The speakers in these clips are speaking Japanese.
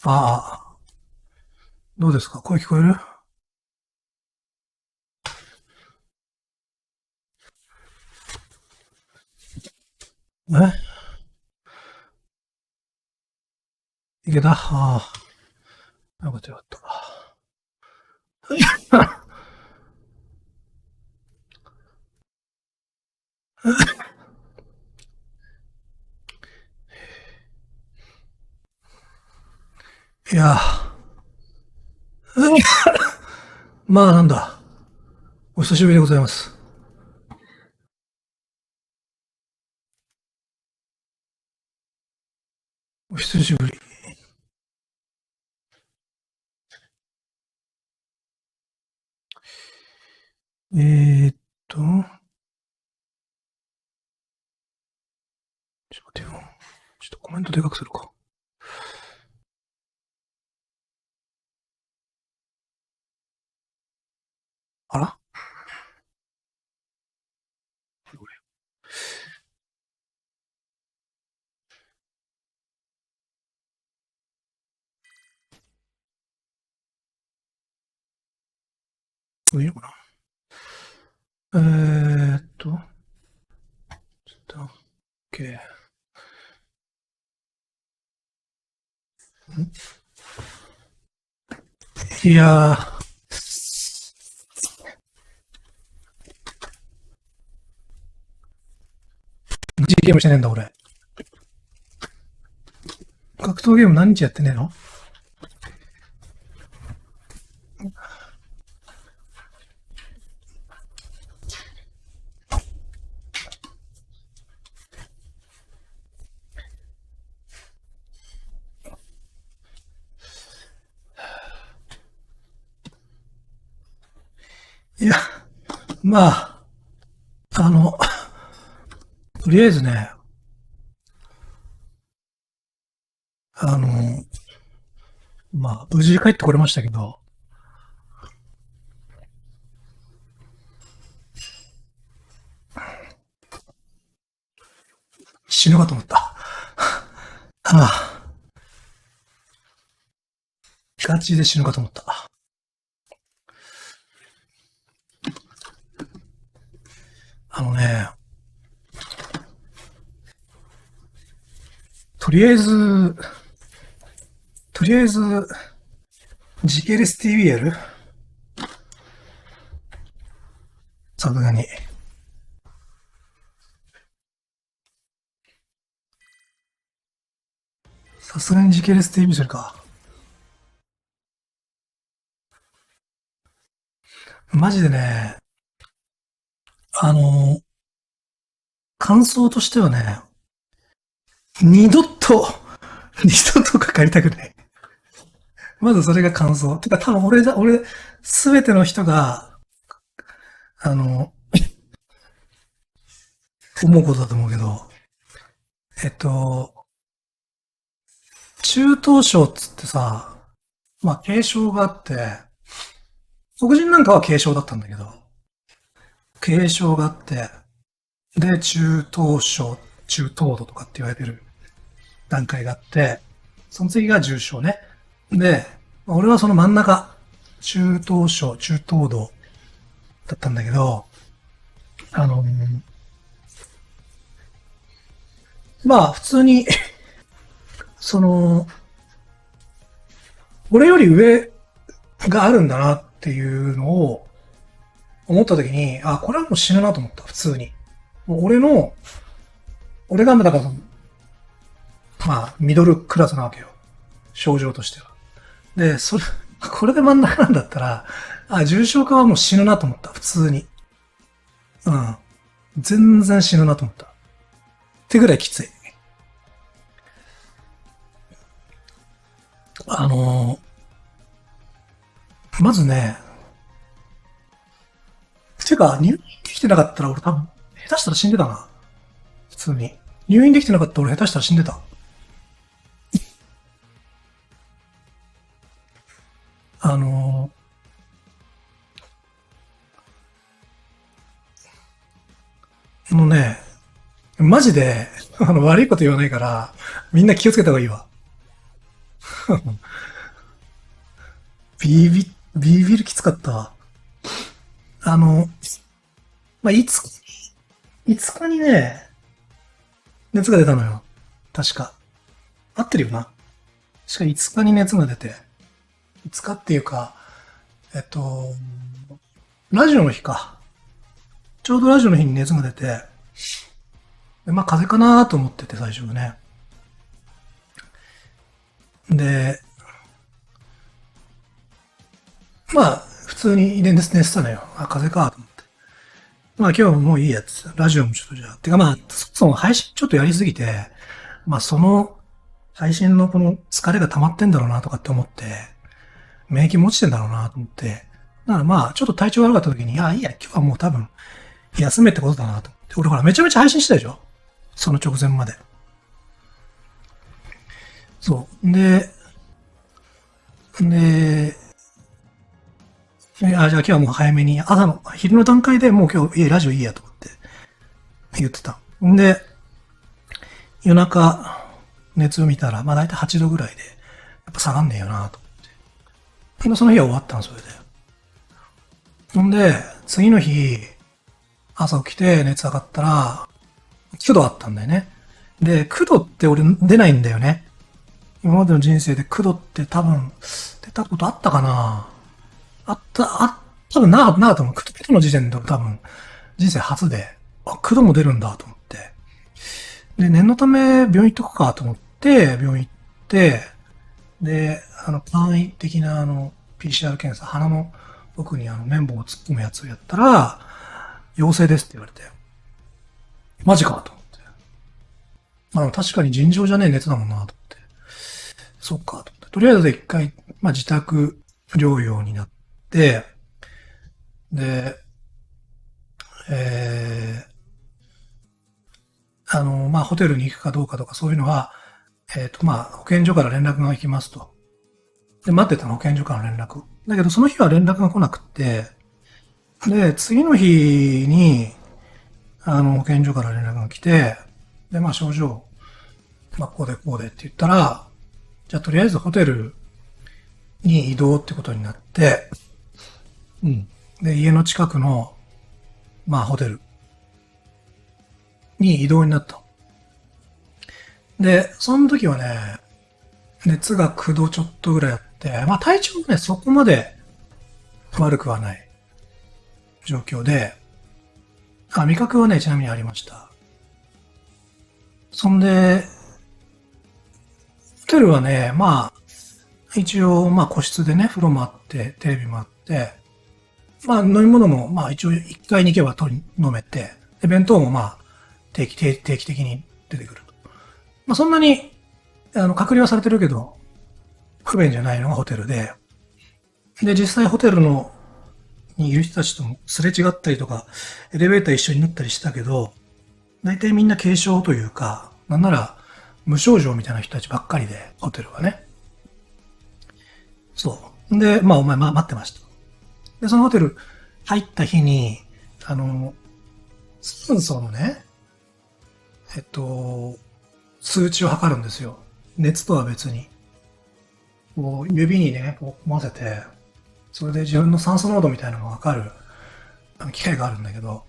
ああ、どうですか？声聞こえる？え、いけた？ああ、よかったよかった。いや、まあなんだ。お久しぶりでございます。お久しぶり。えーっと、ちょっと待ってよ。ちょっとコメントでかくするか。あら、いいのかな？ちょっと、OK。いやー、何日ゲームしてねえんだ俺。格闘ゲーム何日やってねえの？いや、まあ、あの、とりあえずね、あの、まあ、無事帰ってこれましたけど、死ぬかと思った。ああ、ガチで死ぬかと思った。あのね、とりあえず、とりあえず、時系列 TV やる？さすがに。さすがに時系列 TV するか。マジでね、あの、感想としてはね、二度と、二度とかかりたくない。まずそれが感想。てか多分俺、すべての人が、あの、思うことだと思うけど、えっと、中等症っつってさ、まあ軽症があって、黒人なんかは軽症だったんだけど、軽症があって、で、中等症、中等度とかって言われてる段階があって、その次が重症ね。で、俺はその真ん中、中等症、中等度だったんだけど、あの、まあ普通に、その、俺より上があるんだなっていうのを思った時に、あ、これはもう死ぬなと思った、普通に。もう俺がだから、まあ、ミドルクラスなわけよ。症状としては。で、これで真ん中なんだったら、あ、重症化はもう死ぬなと思った、普通に。うん。全然死ぬなと思った。ってぐらいきつい。まずね、てか、入院できてなかったら俺多分、下手したら死んでたな。普通に。入院できてなかったら俺下手したら死んでた。あのもうね、マジで、悪いこと言わないから、みんな気をつけた方がいいわ。ビビるきつかったわ。あの、まあ、5日にね、熱が出たのよ。確か。合ってるよな。確か5日に熱が出て。5日っていうか、えっと、ラジオの日か。ちょうどラジオの日に熱が出て、でまあ風邪かなと思ってて最初はね。で、まあ、普通に寝てたのよ。あ、風邪かと思って。まあ今日はもういいやつ。ラジオもちょっとじゃあ。てかまあ、その配信ちょっとやりすぎて、まあその配信のこの疲れが溜まってんだろうなとかって思って、免疫も落ちてんだろうなと思って、だからまあちょっと体調悪かった時に、あ、いいや、今日はもう多分休めってことだなと思って。俺ほらめちゃめちゃ配信してたでしょ、その直前まで。そう。で、じゃあ今日はもう早めに、朝の、昼の段階でもう今日、ラジオいいやと思って言ってた。んで、夜中、熱を見たら、まあ大体8度ぐらいで、やっぱ下がんねえよなと。でその日は終わったの、それで。ほんで、次の日、朝起きて熱上がったら、9度あったんだよね。で、9度って俺出ないんだよね。今までの人生で9度って多分、出たことあったかな、多分なかったと思う。9度の時点で多分、人生初で、あ、9度も出るんだと思って。で、念のため病院行っとくかと思って、病院行って、で、簡易的なPCR 検査、鼻の奥に綿棒を突っ込むやつをやったら、陽性ですって言われて、マジかと思って。まあ確かに尋常じゃねえ熱だもんなと思って。そっかと思って。とりあえず一回、まあ自宅療養になって、で、えまあホテルに行くかどうかとかそういうのは、まあ保健所から連絡が行きますと。で、待ってたの、保健所から連絡。だけどその日は連絡が来なくって、で、次の日に、保健所から連絡が来て、で、まあ症状、まあこうでこうでって言ったら、じゃあとりあえずホテルに移動ってことになって、うん。で、家の近くの、まあホテルに移動になった。で、その時はね、熱が9度ちょっとぐらいあって、まあ体調もね、そこまで悪くはない状況で、味覚はね、ちなみにありました。そんで、ホテルはね、まあ、一応、まあ個室でね、風呂もあって、テレビもあって、まあ飲み物も、まあ一応1階に行けば飲めて、で、弁当もまあ定期的に出てくると。まあそんなに、隔離はされてるけど、不便じゃないのがホテルで、で、実際ホテルにいる人たちともすれ違ったりとか、エレベーター一緒になったりしたけど、大体みんな軽症というか、なんなら無症状みたいな人たちばっかりで、ホテルはね。そう。で、まあお前、待ってました。で、そのホテル入った日に、酸素のね、数値を測るんですよ。熱とは別に。こう指にね、こう混ぜて、それで自分の酸素濃度みたいなのがわかる機械があるんだけど、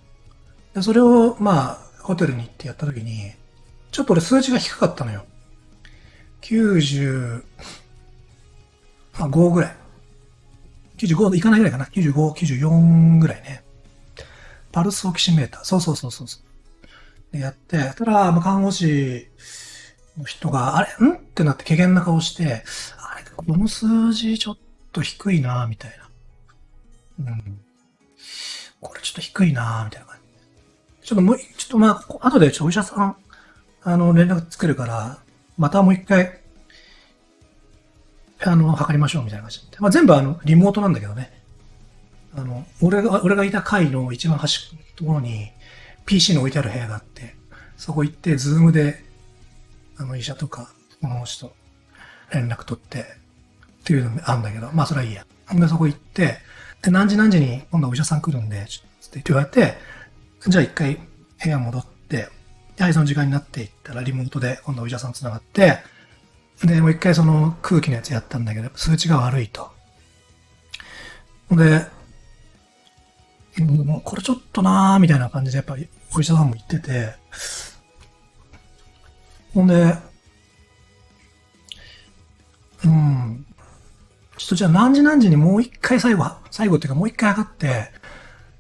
でそれをまあ、ホテルに行ってやった時に、ちょっと俺数値が低かったのよ。95ぐらい。95いかないぐらいかな。95、94ぐらいね。パルスオキシメーター。そう。でやって、ただ、看護師の人が、あれってなって怪げな顔して、あれ、この数字ちょっと低いなみたいな。うん。これちょっと低いなみたいな感じ。ちょっとまあ、後でお医者さん、連絡つけるから、またもう一回、測りましょうみたいな感じで。まあ、全部リモートなんだけどね。俺がいた階の一番端のところに PC の置いてある部屋があって、そこ行って、ズームで、医者とか、この人、連絡取って、っていうのがあるんだけど、まあそれはいいや。で、そこ行って、で、何時に今度はお医者さん来るんで、って言われて、じゃあ一回部屋戻って、で、はい、その時間になっていったらリモートで今度はお医者さん繋がって、で、もう一回その空気のやつやったんだけど、数値が悪いと。で、もうこれちょっとなーみたいな感じでやっぱりお医者さんも言ってて、ほんで、うん、ちょっとじゃあ何時何時にもう一回最後っていうかもう一回測って、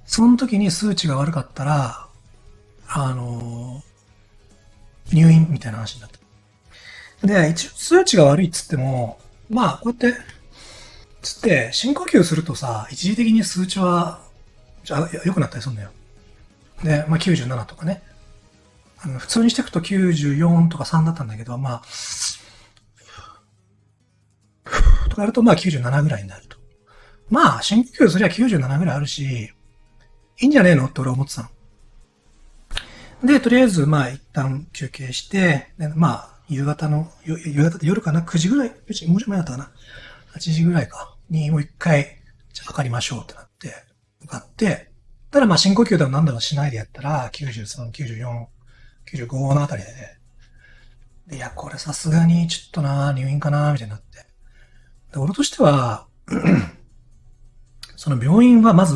その時に数値が悪かったら、あの入院みたいな話になった。で、一応数値が悪いっつっても、まあ、こうやって、つって、深呼吸するとさ、一時的に数値は、じゃあ、良くなったりするんだよ。で、まあ97とかね。普通にしていくと94とか3だったんだけど、まあ、とかやるとまあ97ぐらいになると。まあ、深呼吸すりゃ97ぐらいあるし、いいんじゃねえのって俺は思ってたの。で、とりあえず、まあ、一旦休憩して、でまあ、夕方の、夕方って夜かな ?9 時ぐらい、もうちょい前だったかな ?8 時ぐらいか。に、もう一回、じゃあ測りましょうってなって、向かって、ただまあ、深呼吸でも何だろうしないでやったら、93、94、95のあたりでね。で、いや、これさすがにちょっとな、入院かな、みたいになって。で、俺としては、その病院はまず、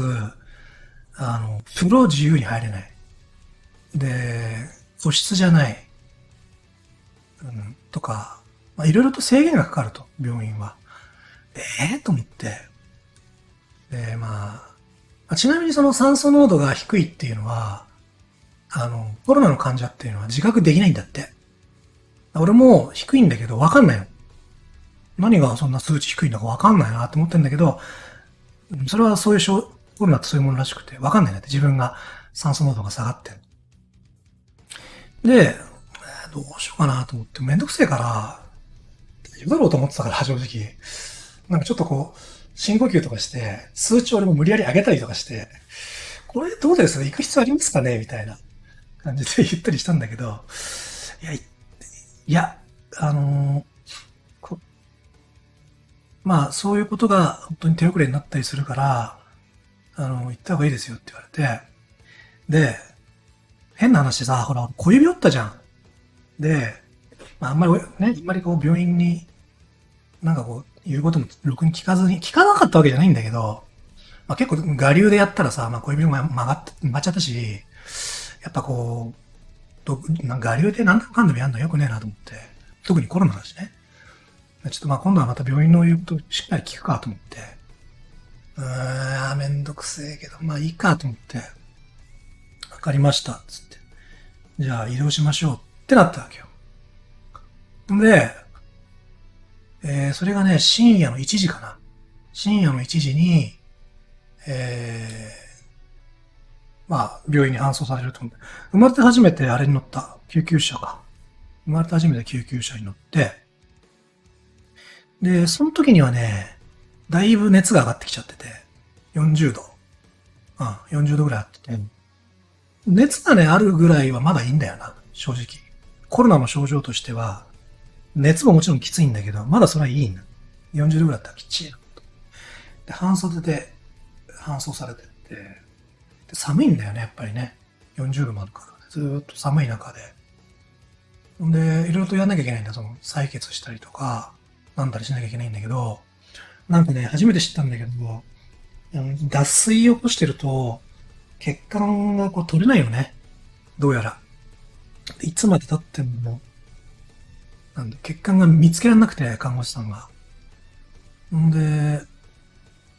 風呂自由に入れない。で、個室じゃない。とか、まあ、いろいろと制限がかかると、病院は。と思って。で、まあ、ちなみにその酸素濃度が低いっていうのは、コロナの患者っていうのは自覚できないんだって。俺も低いんだけど、わかんないの。何がそんな数値低いんだかわかんないなって思ってんだけど、それはそういうコロナってそういうものらしくて、わかんないんだって、自分が酸素濃度が下がってんで、どうしようかなと思って、めんどくせえから、大丈夫だろうと思ってたから、正直。なんかちょっとこう、深呼吸とかして、数値を俺も無理やり上げたりとかして、これどうです行く必要ありますかねみたいな感じで言ったりしたんだけど、いや、いや、あのこまあ、そういうことが本当に手遅れになったりするから、行った方がいいですよって言われて、で、変な話さ、ほら、小指折ったじゃん。で、まあ、あんまりね、あんまりこう病院になんかこう、言うこともろくに聞かなかったわけじゃないんだけど、まあ、結構我流でやったらさ、まあ小指も曲がっちゃったし、やっぱこう、なんか我流で何でもかんでもやんのよくねえなと思って、特にコロナだしね。ちょっとまあ今度はまた病院の言うことしっかり聞くかと思って、めんどくせえけど、まあいいかと思って、わかりました、つって。じゃあ移動しましょうってなったわけよ。で、それがね、深夜の1時かな。深夜の1時に、まあ、病院に搬送されると思う。生まれて初めてあれに乗った。救急車か。生まれて初めて救急車に乗って、で、その時にはね、だいぶ熱が上がってきちゃってて、40度。40度ぐらいあってて、熱がね、あるぐらいはまだいいんだよな、正直。コロナの症状としては、熱ももちろんきついんだけど、まだそれはいいんだ。40度ぐらいだったらきっちりな。で、半袖で搬送されてって、で寒いんだよね、やっぱりね。40度もあるから、ずーっと寒い中で。で、いろいろとやんなきゃいけないんだ。その、採血したりとか、なんだりしなきゃいけないんだけど、なんかね、初めて知ったんだけど、脱水を起こしてると、血管がこう取れないよね。どうやら。いつまで経っても、なんで、血管が見つけられなくて、看護師さんが。んで、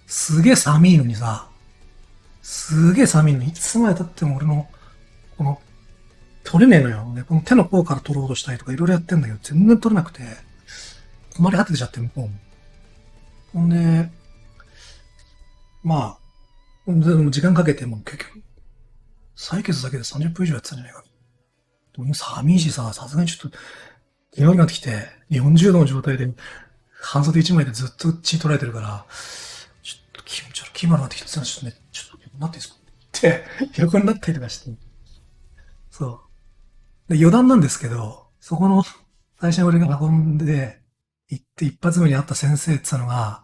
すげえ寒いのにさ、すげえ寒いのに、いつまで経っても俺の、この、取れねえのよ。で、この手の甲から取ろうとしたりとかいろいろやってんだけど、全然取れなくて、困り果ててちゃって、向こうも。ほんで、まあ、でも時間かけても結局、採血だけで30分以上やってたんじゃないかな。でも寒いしさ、さすがにちょっと、気になってきて、40度の状態で、半袖1枚でずっと血取られてるから、ちょっと気持ち悪い、気分になってきて、ちょっとね、ちょっと横になっていいですかって、横になったりとかして。そう。で、余談なんですけど、そこの、最初に俺が運んで、行って一発目に会った先生って言ったのが、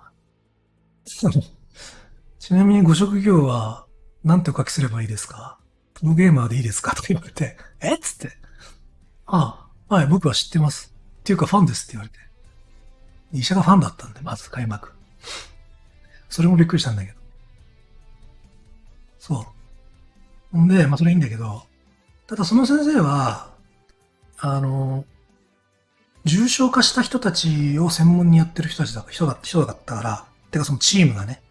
ちなみにご職業は、何てお書きすればいいですかプロゲーマーでいいですかとか言われて、っつって、ああ、はい、僕は知ってます。っていうかファンですって言われて。医者がファンだったんで、まず開幕。それもびっくりしたんだけど。そう。ほんで、まあそれいいんだけど、ただその先生は、あの、重症化した人たちを専門にやってる人だったから、てかそのチームがね。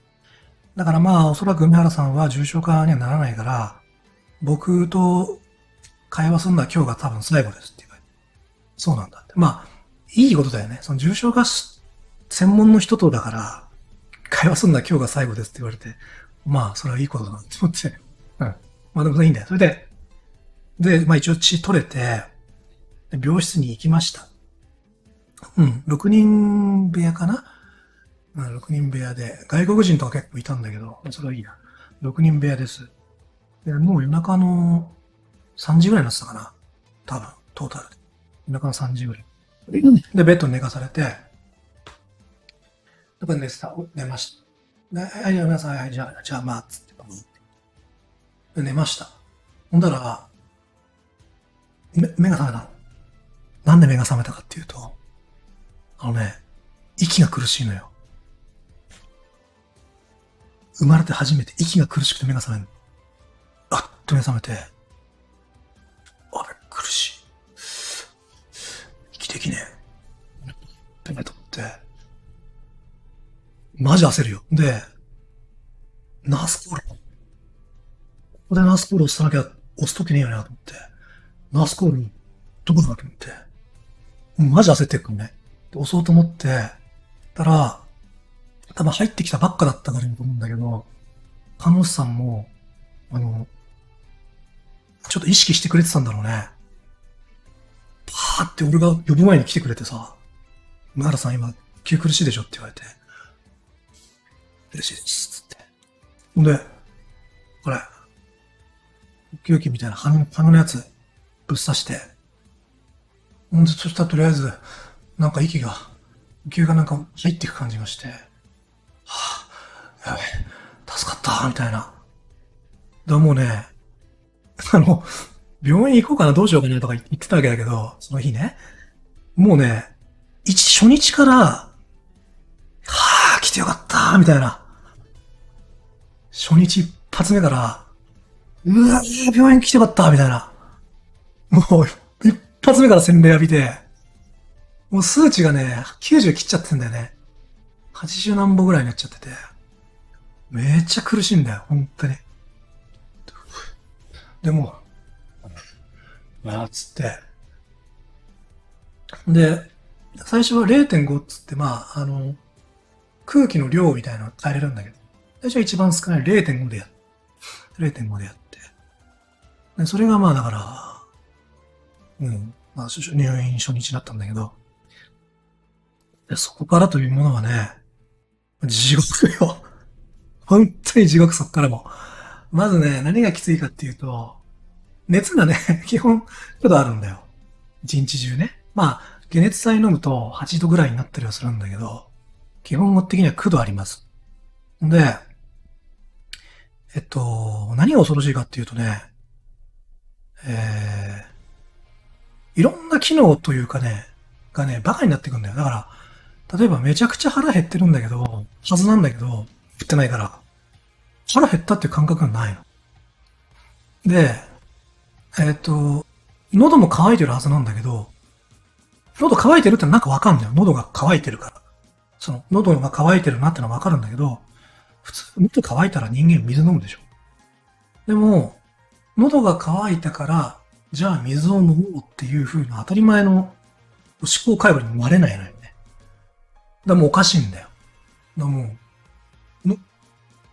だからまあおそらく梅原さんは重症化にはならないから、僕と会話するのは今日が多分最後ですって言われて。そうなんだって。まあ、いいことだよね。その重症化専門の人とだから、会話するのは今日が最後ですって言われて、まあ、それはいいことだなって思って。うん。まあでもいいんだよ。それで、まあ一応血取れて、病室に行きました。うん、6人部屋かな。うん、6人部屋で、外国人とか結構いたんだけど、それはいいや。6人部屋です。で、もう夜中の3時ぐらいになってたかな。多分、トータルで。夜中の3時ぐらい。で、ベッドに寝かされて、どこで寝ました。はい、じゃあ皆さん、はい、じゃあまあ、つって。で寝ました。ほんだら、目が覚めたの。なんで目が覚めたかっていうと、息が苦しいのよ。生まれて初めて息が苦しくて目が覚める。あっと目覚めて、あれ、苦しい。息できねえ。ってと思って、マジ焦るよ。で、ナースコール。ここでナースコール押さなきゃ、押すときねえよなと思って、ナースコール、どこだと思って、マジ焦ってくんね。で押そうと思って、たら、多分入ってきたばっかだったからと思うんだけど、看護師さんも、ちょっと意識してくれてたんだろうね。パーって俺が呼ぶ前に来てくれてさ、梅原さん今、急苦しいでしょって言われて、嬉しいです、つって。ほんで、これ、呼吸器みたいな鼻のやつ、ぶっ刺して、ほんで、そしたらとりあえず、なんか息が、呼吸がなんか入っていく感じがして、はぁ、やべえ、助かった、みたいな。でもうね、あの、病院行こうかな、どうしようかなとか言ってたわけだけど、その日ね。もうね、初日から、はぁ、来てよかった、みたいな。初日一発目から、うわぁ、病院来てよかった、みたいな。もう、一発目から洗礼浴びて、もう数値がね、90切っちゃってんだよね。80何歩ぐらいになっちゃってて。めっちゃ苦しいんだよ、本当に。でも、つって。で、最初は0.5っつって、空気の量みたいなの変えれるんだけど、最初は一番少ない0.5で0.5でやって。で、それがまあだから、入院初日だったんだけど、でそこからというものはね、地獄よ。本当に地獄そっからも。まずね、何がきついかっていうと、熱がね、基本、ちょっとあるんだよ。一日中ね。まあ、解熱剤飲むと8度ぐらいになったりはするんだけど、基本的には9度あります。で、何が恐ろしいかっていうとね、いろんな機能というかね、がね、バカになってくんだよ。だから、例えばめちゃくちゃ腹減ってるんだけど、はずなんだけど、食ってないから、腹減ったっていう感覚がないの。で、喉も渇いてるはずなんだけど、喉乾いてるってなんかわかんないよ。喉が乾いてるから。その、喉が乾いてるなってのはわかるんだけど、普通、喉乾いたら人間水飲むでしょ。でも、喉が渇いたから、じゃあ水を飲もうっていう風な当たり前の思考回路になれないのよね。だからもうおかしいんだよ。だからもう、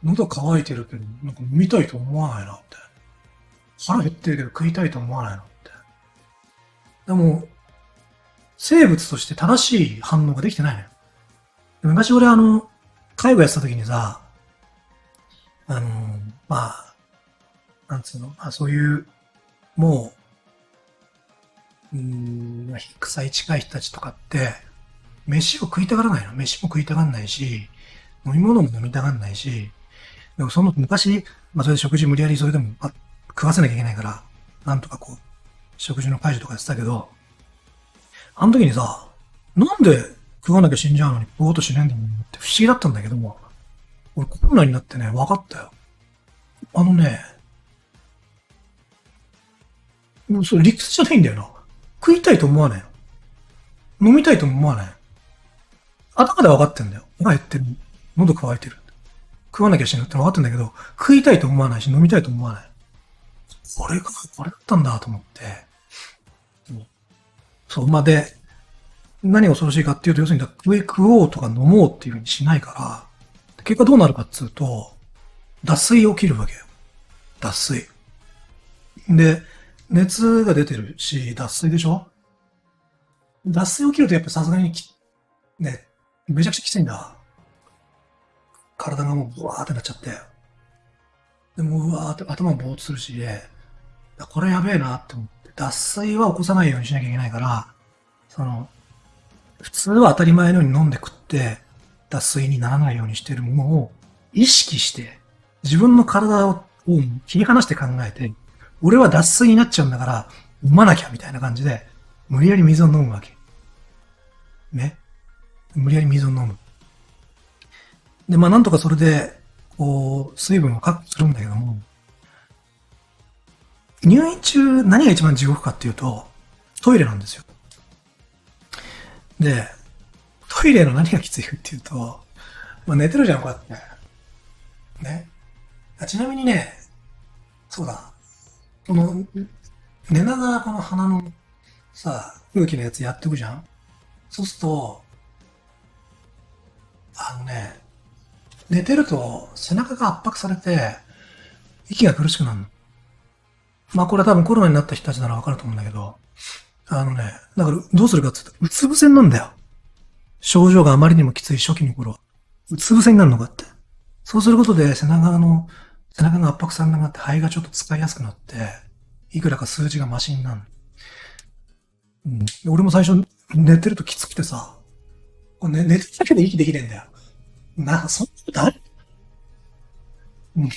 喉乾いてるけど、なんか飲みたいと思わないなって。腹減ってるけど食いたいと思わないなって。でも、生物として正しい反応ができてないのよ。昔俺介護やってた時にさ、なんつうの、そういう、も臭い近い人たちとかって、飯を食いたがらないの。飯も食いたがんないし、飲み物も飲みたがんないし、でもその昔、それで食事無理やりそれでも食わせなきゃいけないから、なんとかこう、食事の介助とかやってたけど、あの時にさ、なんで食わなきゃ死んじゃうのに食おうとしねえんだもんって不思議だったんだけども、俺コロナになってね、分かったよ。あのね、もうそれ理屈じゃないんだよな。食いたいと思わないの。飲みたいとも思わない。頭で分かってんだよ。腹減ってる。喉乾いてる。食わなきゃ死ぬって分かってんだけど、食いたいと思わないし、飲みたいと思わない。これだったんだと思って。そう、まあ、で、何が恐ろしいかっていうと、要するに食おうとか飲もうっていうふうにしないから、結果どうなるかっつうと、脱水起きるわけよ。脱水。で、熱が出てるし、脱水でしょ。脱水起きるとやっぱさすがにね、めちゃくちゃきついんだ。体がもうブワーってなっちゃって。でもうわーって頭もぼーっとするし、これやべえなって思って、脱水は起こさないようにしなきゃいけないから、その、普通は当たり前のように飲んで食って、脱水にならないようにしてるものを意識して、自分の体を切り離して考えて、俺は脱水になっちゃうんだから、飲まなきゃみたいな感じで、無理やり水を飲むわけ。ね。無理やり水を飲む。で、まあなんとかそれで、こう、水分を確保するんだけども、入院中何が一番地獄かっていうと、トイレなんですよ。で、トイレの何がきついかっていうと、まあ寝てるじゃん、こうやって。ね。ちなみにね、そうだ、この、寝ながらこの鼻のさ、空気のやつやってくじゃん。そうすると、あのね、寝てると背中が圧迫されて、息が苦しくなるの。まあこれは多分コロナになった人たちならわかると思うんだけど、だからどうするかって言うと、うつ伏せになるんだよ。症状があまりにもきつい初期の頃は。うつ伏せになるのかって。そうすることで背中が圧迫されなくなって肺がちょっと使いやすくなって、いくらか数字がマシになる。うん。俺も最初寝てるときつくてさ、寝てるだけで息できねえんだよ。そんなことある。うん。と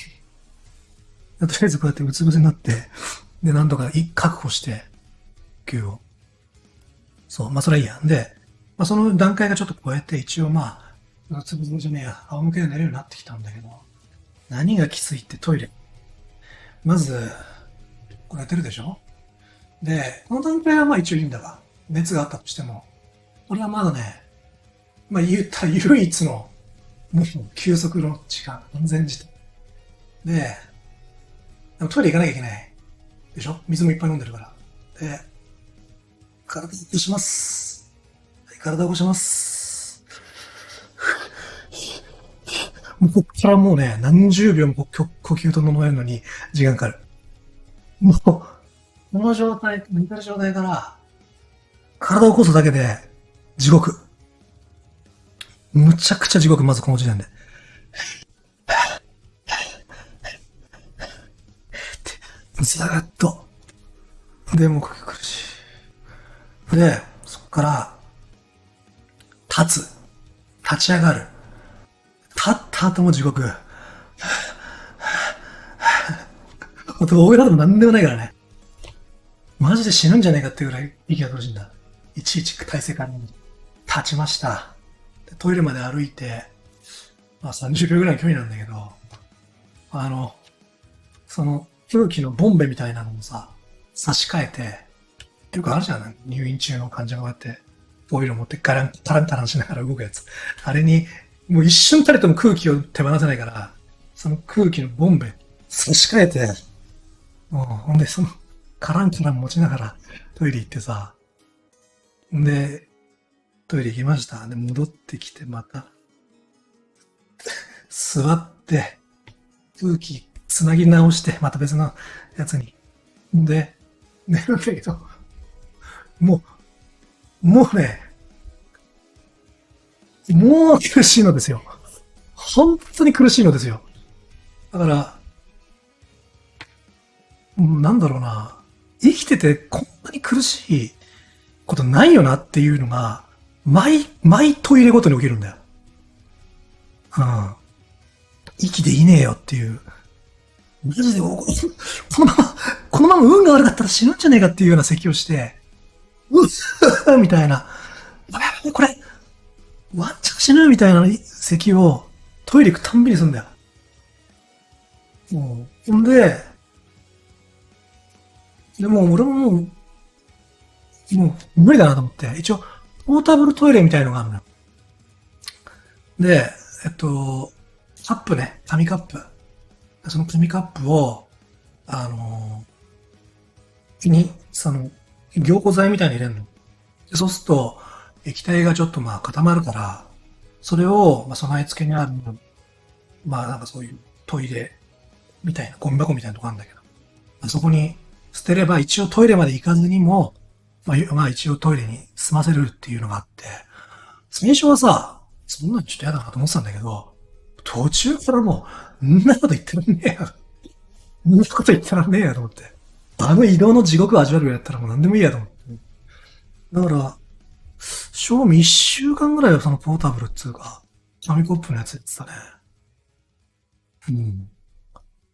りあえずこうやってうつ伏せになって、で、なんとか確保して、給を。そう、まあそれはいいや。で、まあその段階がちょっと超えて、一応まあ、うつ伏せじゃねえや、仰向けで寝れるようになってきたんだけど、何がきついってトイレ。まず、これ寝てるでしょ。で、この段階はまあ一応いいんだが、熱があったとしても、俺はまだね、まあ言ったら唯一の、もう休息の時間、安全時点。で、でもトイレ行かなきゃいけない。でしょ。水もいっぱい飲んでるから。で、体を起こします。はい、体を起こします。もうこっからもうね、何十秒も呼吸整えるのに時間かかる。もう、この状態、寝てる状態から、体を起こすだけで、地獄。むちゃくちゃ地獄、まずこの時点で。ずーっと。で、もう呼吸苦しい。で、そっから、立ち上がる。立った後も地獄。俺らでも何でもないからね。マジで死ぬんじゃねえかっていうぐらい息が苦しいんだ。いちいち体勢から立ちました。トイレまで歩いて、まあ30秒ぐらいの距離なんだけど、その空気のボンベみたいなのもさ、差し替えて、よくあるじゃん。入院中の患者がこうやって、オイル持ってタランタランしながら動くやつ。あれに、もう一瞬たりとも空気を手放せないから、その空気のボンベ差し替えて、もう、ほんで、カランカラン持ちながらトイレ行ってさ、で、トイレ行きました。で、戻ってきて、また、座って、空気つなぎ直して、また別のやつに。で、寝るんだけど、もうね、もう苦しいのですよ。本当に苦しいのですよ。だから、なんだろうな。生きててこんなに苦しいことないよなっていうのが、毎トイレごとに起きるんだよ。うん。息でいねえよっていう。マジで、このまま運が悪かったら死ぬんじゃねえかっていうような咳をして、うっみたいな。やばいこれ、ワンチャン死ぬみたいな咳をトイレ行くたんびにすんだよ。もう、ほんで、でも俺ももう無理だなと思って、一応、ポータブルトイレみたいのがあるのよ。で、カップね、紙カップ。その紙カップを、あの凝固剤みたいに入れるの。でそうすると、液体がちょっとまあ固まるから、それを、まあ、備え付けにある、まあなんかそういうトイレみたいな、ゴミ箱みたいなとこあるんだけど、まあそこに捨てれば一応トイレまで行かずにも、まあ一応トイレに済ませるっていうのがあって、最初はさ、そんなのちょっと嫌だなと思ってたんだけど、途中からもう、んなこと言ってらんねえや。んなこと言ってらんねえやと思って。あの移動の地獄を味わうぐらいやったらもう何でもいいやと思って。だから、賞味1週間ぐらいはそのポータブルっつうか、紙コップのやつやってたね。うん。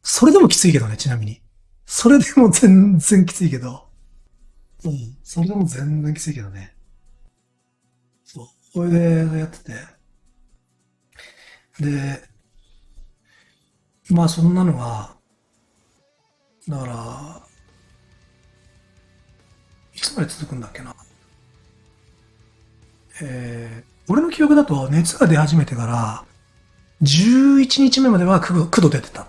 それでもきついけどね、ちなみに。それでも全然きついけど。うん。それでも全然きついけどね。そう。これでやってて。で、まあそんなのが、だから、いつまで続くんだっけな。俺の記憶だと熱が出始めてから11日目までは9度出てたっ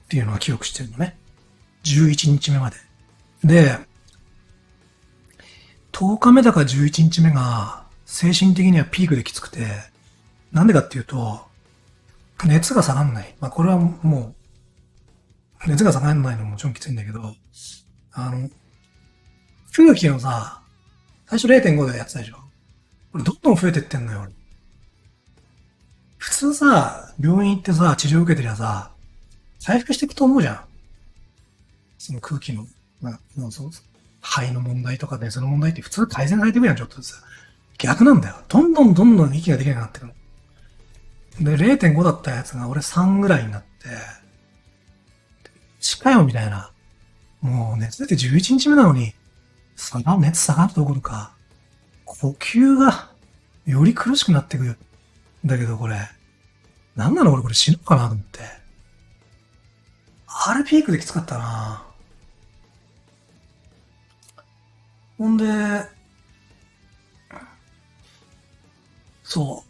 ていうのは記憶してるのね。11日目まで。で、10日目だか11日目が精神的にはピークできつくて、なんでかっていうと、熱が下がんない。まあこれはもう、熱が下がんないのももちろんきついんだけど、あの、空気のさ、最初0.5でやってたでしょ。これどんどん増えてってんのよ。普通さ、病院行ってさ、治療受けてりゃさ、回復していくと思うじゃん。その空気の、そう肺の問題とか熱の問題って普通改善されていくやん、ちょっとずつ。逆なんだよ。どんどんどんどん息ができなくなってくるの。で、0.5だったやつが俺3ぐらいになって、近いよみたいな。もう熱出て11日目なのに、熱下がるどころか、呼吸がより苦しくなってくる。んだけどこれ、なんなの俺これ死ぬかなと思って。あれピークできつかったなほんで、そ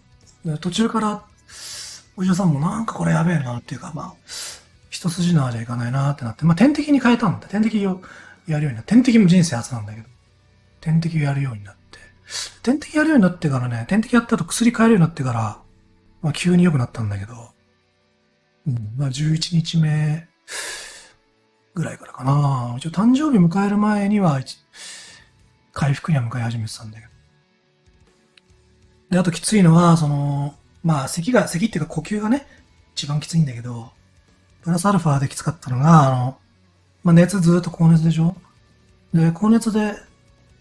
う。で途中から、お医者さんもなんかこれやべえなっていうか、まあ、一筋縄じゃいかないなってなって、まあ点滴に変えたんだ。点滴をやるようになって、点滴も人生初なんだけど、点滴をやるようになって、点滴やるようになってからね、点滴やった後薬変えるようになってから、まあ急に良くなったんだけど、うん、まあ11日目ぐらいからかな。一応誕生日迎える前には、回復には向かい始めてたんだけど。で、あときついのは、まあ咳っていうか呼吸がね、一番きついんだけど、プラスアルファできつかったのが、まあ熱ずっと高熱でしょで、高熱で、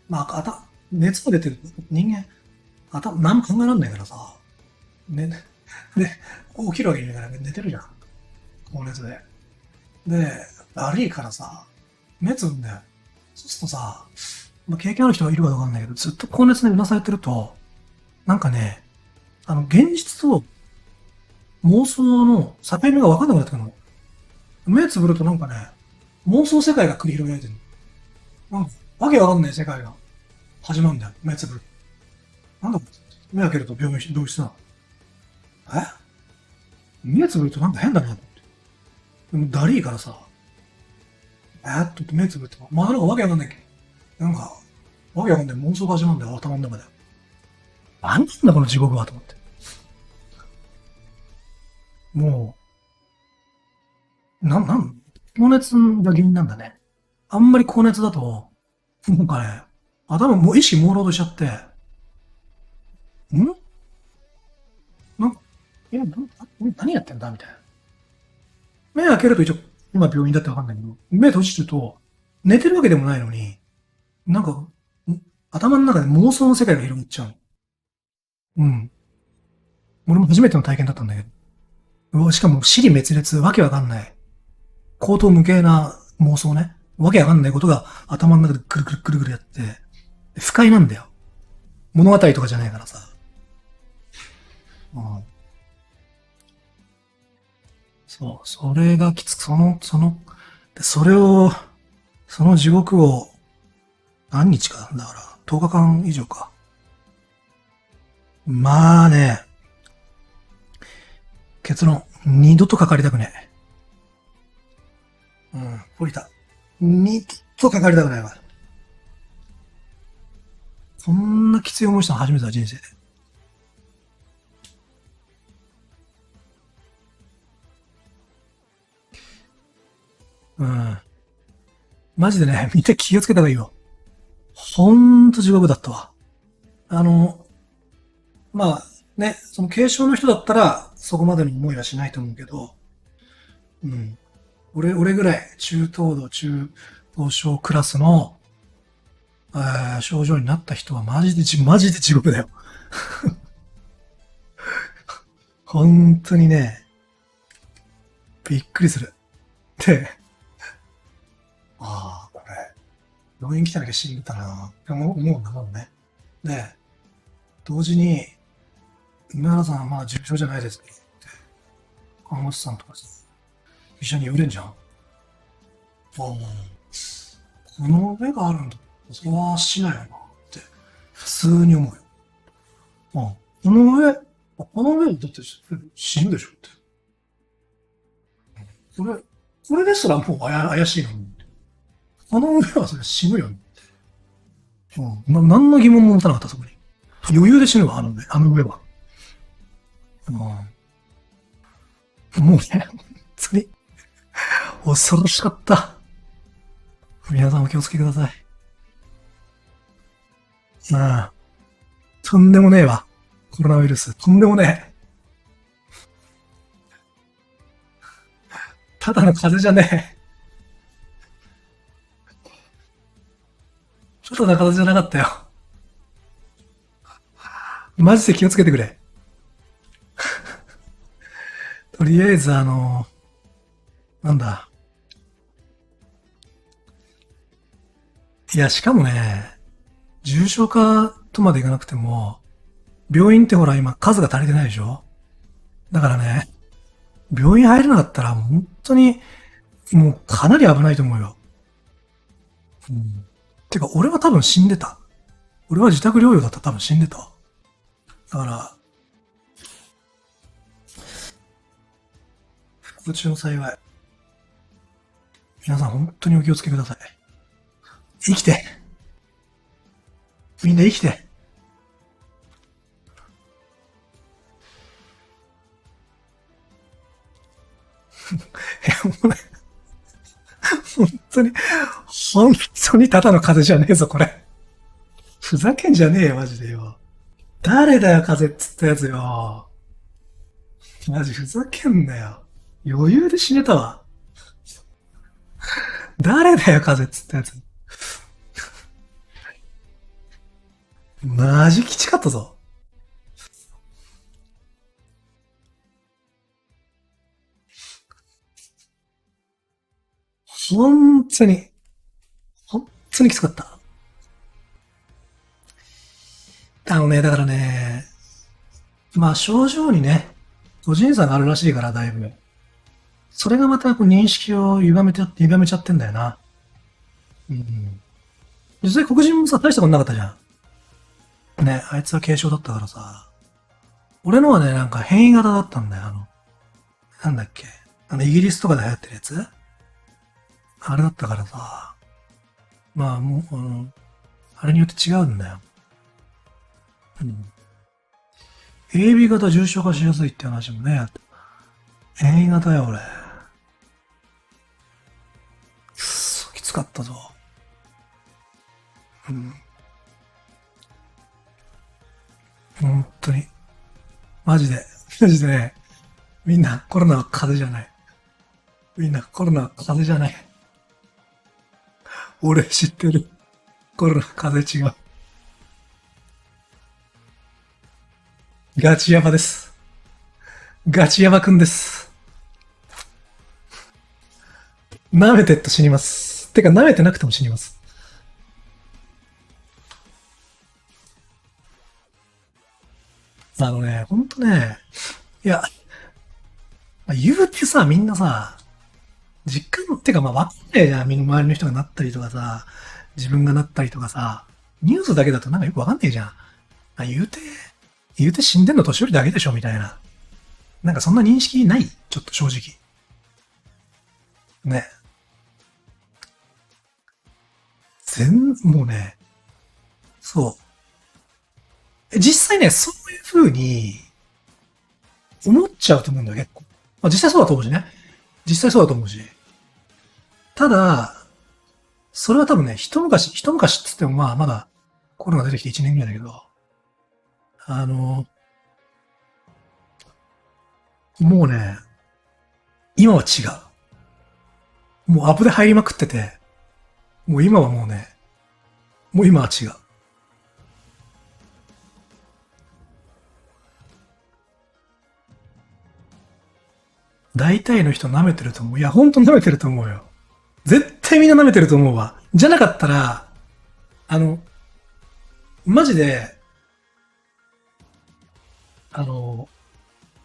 まあ、熱が出てる人間、何も考えられないからさ、ね、で、起きるわけにいかないから寝てるじゃん。高熱で。で、悪いからさ、目つぶんだよ。そうするとさ、まあ、経験ある人がいるかわかんないけど、ずっと高熱でうなされてると、なんかね、現実と妄想の境目がわかんなくなってくるの。目つぶるとなんかね、妄想世界が繰り広げられてるの。なんか、わけわかんない世界が始まるんだよ、目つぶる。なんだこれ目開けると病室なの。え目つぶるとなんか変だなと思って。でもダリーからさ、目つぶって、まあなんかわけわかんないけど、なんか、わけわかんない妄想が始まるんだよ、頭の中で。なんなんだこの地獄はと思って。も高熱が原因なんだね。あんまり高熱だと、なんかね、頭もう意識朦朧としちゃって、んなんか、何やってんだみたいな。目開けると一応、今病院だってわかんないけど、目閉じてると、寝てるわけでもないのに、なんか、頭の中で妄想の世界が広がっちゃうの。うん。俺も初めての体験だったんだけど。しかも、死に滅裂、わけわかんない。口頭無形な妄想ね。わけわかんないことが頭の中でくるくるくるくるやって、不快なんだよ。物語とかじゃないからさ。うん。そう、それがきつく、でそれを、その地獄を何日か、だから10日間以上か。まあね、結論、二度とかかりたくねえ。うん、降りた。二度とかかりたくないわ。そんなきつい思いしたの初めてだ、人生で。うん。マジでね、見て気をつけた方がいいよ。ほんと地獄だったわ。あの、まあ、ね、その軽症の人だったら、そこまでの思いはしないと思うけど、うん。俺ぐらい、中等度、中等症クラスの、症状になった人はマジで地獄だよ。本当にね、びっくりする。で、ああ、これ、病院来ただけ死んでたなって思うんだもんね。で、同時に、梅原さんはまあ重症じゃないですって、看護師さんとかさ一緒に寄れんじゃん。ああ、この上があるんだ。それはしないよなって、普通に思うよ。ああ、この上だって死ぬでしょって。これですらもう怪しいのに。この上はそれ死ぬよね。うん。何の疑問も持たなかった、そこに。余裕で死ぬわ、あの上は。うん、もうね、本当に恐ろしかった。皆さんお気をつけください。うん。とんでもねえわ。コロナウイルス。とんでもねえ。ただの風邪じゃねえ。ただの風邪じゃなかったよ。マジで気をつけてくれ。とりあえず、なんだ。いや、しかもね、重症化とまでいかなくても、病院ってほら今数が足りてないでしょ。だからね、病院入れなかったら本当にもうかなり危ないと思うよ。うん。てか俺は多分死んでた。俺は自宅療養だったら多分死んでた。だから、不幸中の幸い。皆さん本当にお気をつけください。生きて。みんな生きて。もうね、本当に、本当にただの風邪じゃねえぞ、これ。ふざけんじゃねえよ、マジでよ。誰だよ、風邪っつったやつよ。マジふざけんなよ。余裕で死ねたわ。誰だよ、風邪っつったやつ。マジきちかったぞ。本当に、本当にきつかった。だからね、まあ症状にね、個人差があるらしいから、だいぶ。それがまたこう認識を歪めちゃってんだよな。うん。実際黒人もさ、大したことなかったじゃん。ね、あいつは軽症だったからさ。俺のはね、なんか変異型だったんだよ。なんだっけ。イギリスとかで流行ってるやつあれだったからさ。まあ、もう、あれによって違うんだよ。うん。AB 型重症化しやすいって話もね、変異型よ、俺。くっそ、きつかったぞ。うん。本当に。マジで。マジでね。みんなコロナは風邪じゃない。みんなコロナは風邪じゃない。俺知ってる。コロナ風邪違う。ガチヤバです。ガチヤバくんです。舐めてっと死にます。てか舐めてなくても死にます。ほんとね、いや、言うてさ、みんなさ、実感ってか、わかんないじゃん。身の回りの人がなったりとかさ、自分がなったりとかさ、ニュースだけだとなんかよくわかんないじゃん。言うて死んでんの年寄りだけでしょみたいな。なんかそんな認識ないちょっと正直。ね。もうね、そう。実際ね、そういう風に思っちゃうと思うんだよ、結構。実際そうだと思うしね。実際そうだと思うし。ただ、それは多分ね、一昔っつってもまだコロナ出てきて1年ぐらいだけど、あの、もうね、今は違う。もうアップで入りまくってて、もう今はもうね、もう今は違う。大体の人舐めてると思う。いや、ほんと舐めてると思うよ。絶対みんな舐めてると思うわ。じゃなかったら、あの、マジで、あの、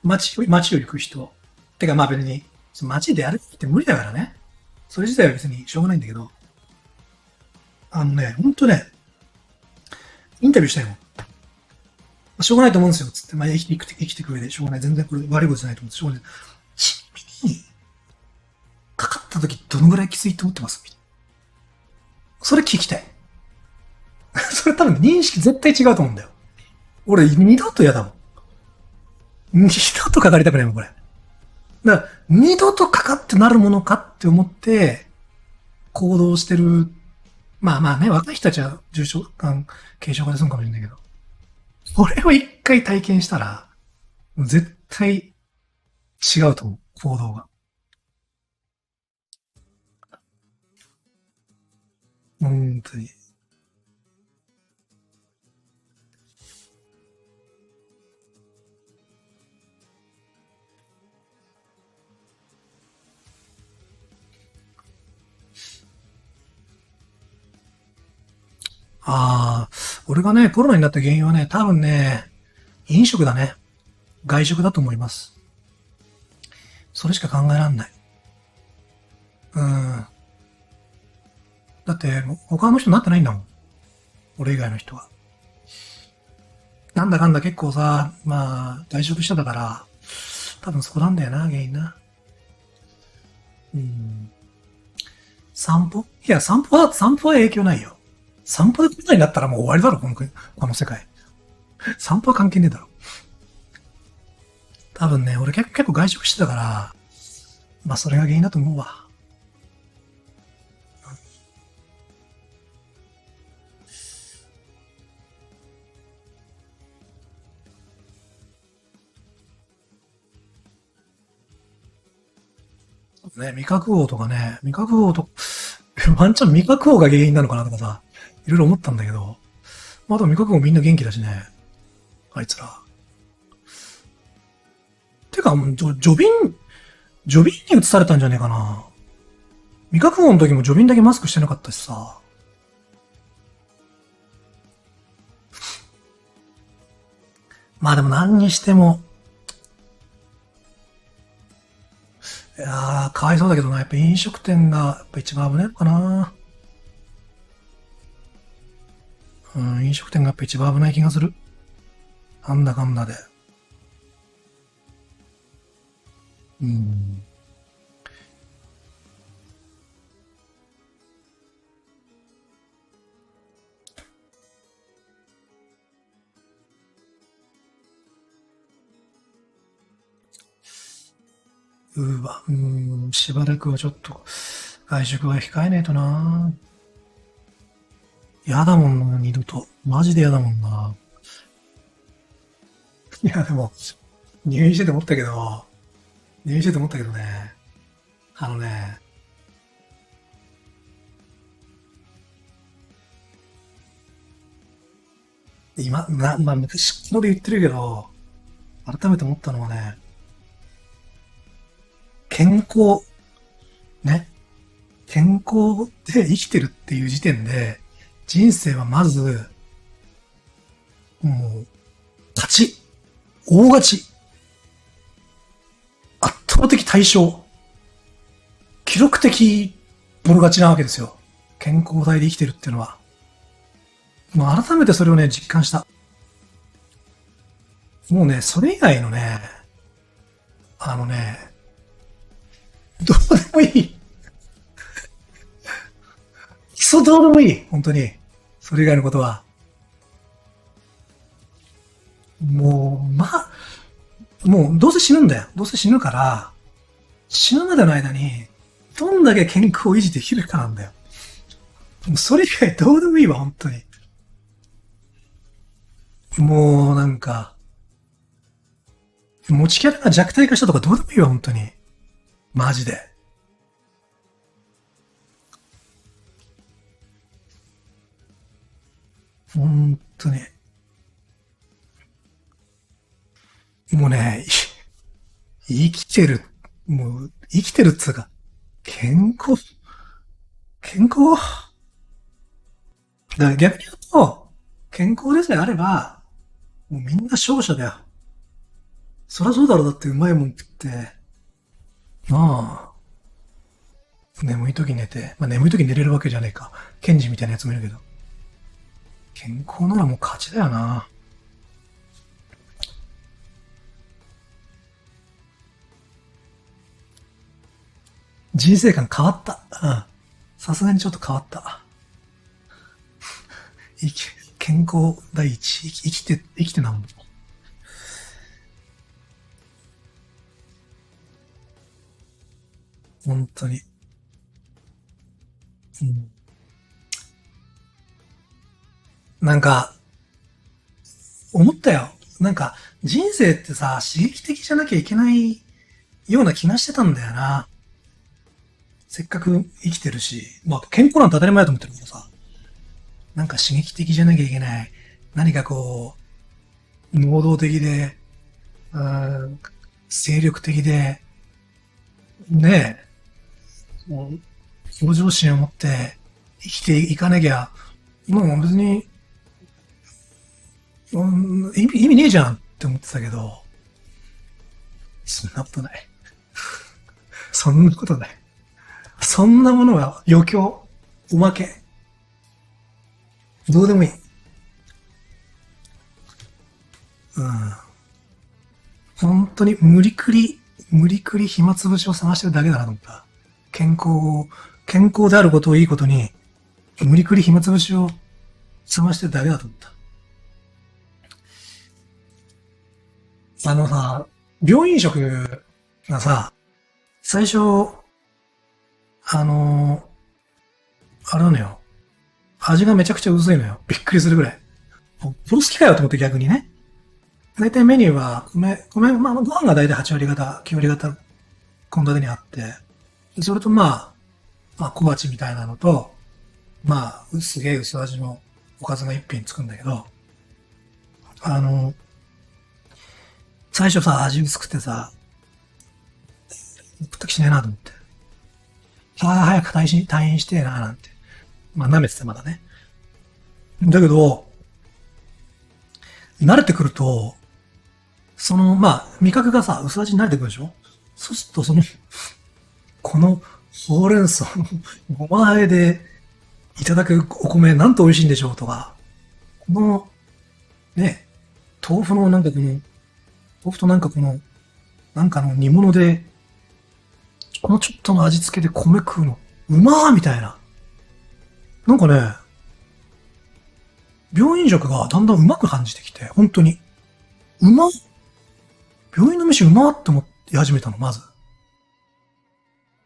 街を行く人。てかまあ別に、街で歩くって無理だからね。それ自体は別にしょうがないんだけど、ほんとね、インタビューしたいもん。しょうがないと思うんですよ。つって、生きていく上でしょうがない。全然これ悪いことじゃないと思うんです。しょうがない。ちなみに、かかった時どのぐらいきついと思ってますみたいな。それ聞きたい。それ多分認識絶対違うと思うんだよ。俺二度と嫌だもん。二度とかかりたくないもん、これ。だから、二度とかかってなるものかって思って行動してる。まあまあね、若い人たちは重症化、軽症化で済むかもしれないけど。これを一回体験したら、絶対違うと思う、行動が。本当に。ああ、俺がね、コロナになった原因はね、多分ね、飲食だね。外食だと思います。それしか考えらんない。うん。だって、他の人なってないんだもん。俺以外の人は。なんだかんだ結構さ、外食してたから、多分そこなんだよな、原因な。うん。散歩いや、散歩は影響ないよ。散歩でこんなになったらもう終わりだろ、この世界。散歩は関係ねえだろ。多分ね、俺結構外食してたから、それが原因だと思うわ。ね、味覚王とかね、味覚王と、ワンチャン味覚王が原因なのかなとかさ、いろいろ思ったんだけど、あと味覚王みんな元気だしね、あいつら。てか、ジョビンに移されたんじゃねえかな。味覚王の時もジョビンだけマスクしてなかったしさ。でも何にしても、いやー、かわいそうだけどな。やっぱ飲食店が、やっぱ一番危ないのかな。うん、飲食店がやっぱ一番危ない気がする。なんだかんだで。うん。しばらくはちょっと、外食は控えないとな。やだもんな、二度と。マジでやだもんな。いや、でも、入院してて思ったけど、入院してて思ったけどね、あのね、昔ので言ってるけど、改めて思ったのはね、健康、ね、健康で生きてるっていう時点で、人生はまず、もう、勝ち。大勝ち。圧倒的対象。記録的ボロ勝ちなわけですよ。健康体で生きてるっていうのは。もう改めてそれをね、実感した。もうね、それ以外のね、あのね、どうでもいい。クソどうでもいい。本当に。それ以外のことは。もう、もうどうせ死ぬんだよ。どうせ死ぬから、死ぬまでの間に、どんだけ健康を維持できるかなんだよ。もうそれ以外どうでもいいわ、本当に。もうなんか、持ちキャラが弱体化したとかどうでもいいわ、本当に。マジで。本当に。もうね、生きてる。もう、生きてるっつうか、健康。だから逆に言うと、健康でさえあれば、もうみんな勝者だよ。そりゃそうだろ、だってうまいもん食って。なあ。眠い時寝て。まあ眠い時寝れるわけじゃねえか。ケンジみたいなやつもいるけど。健康ならもう勝ちだよな。人生観変わった。うん。さすがにちょっと変わった。生き、健康第一。生きてなんぼ。本当に。うん。なんか、思ったよ。なんか、人生ってさ、刺激的じゃなきゃいけないような気がしてたんだよな。せっかく生きてるし、まあ健康なんて当たり前だと思ってるけどさ、なんか刺激的じゃなきゃいけない。何かこう、能動的で、精力的で、ねえ、もう向上心を持って生きていかなきゃ、もう別に、意味ねえじゃんって思ってたけど、そんなことない。そんなことない。そんなものは余興、おまけ、どうでもいい。うん。本当に無理くり暇つぶしを探してるだけだなと思った。健康を、健康であることをいいことに、無理くり暇つぶしを探してるだけだと思った。あのさ、病院食がさ、最初、あのあれなのよ。味がめちゃくちゃ薄いのよ。びっくりするぐらい。殺す気かよと思って逆にね。大体メニューはまあご飯が大体8割方、9割方、献立にあって、それとまあ小鉢みたいなのと、まあ、すげえ薄味のおかずが一品つくんだけど、あの、最初さ、味薄くてさ、食った気しねえなと思って。ああ、早く退院してえななんて。まあ、舐めててまだね。だけど、慣れてくると、まあ、味覚がさ、薄味に慣れてくるでしょ。そうすると、この、ほうれん草のごま和えでいただくお米なんと美味しいんでしょうとか、この、ね、豆腐のなんかこの、豆腐となんかこの、なんかの煮物で、このちょっとの味付けで米食うの、うまーみたいな。なんかね、病院食がだんだんうまく感じてきて、本当に。うまっ病院の飯うまって思って始めたの、まず。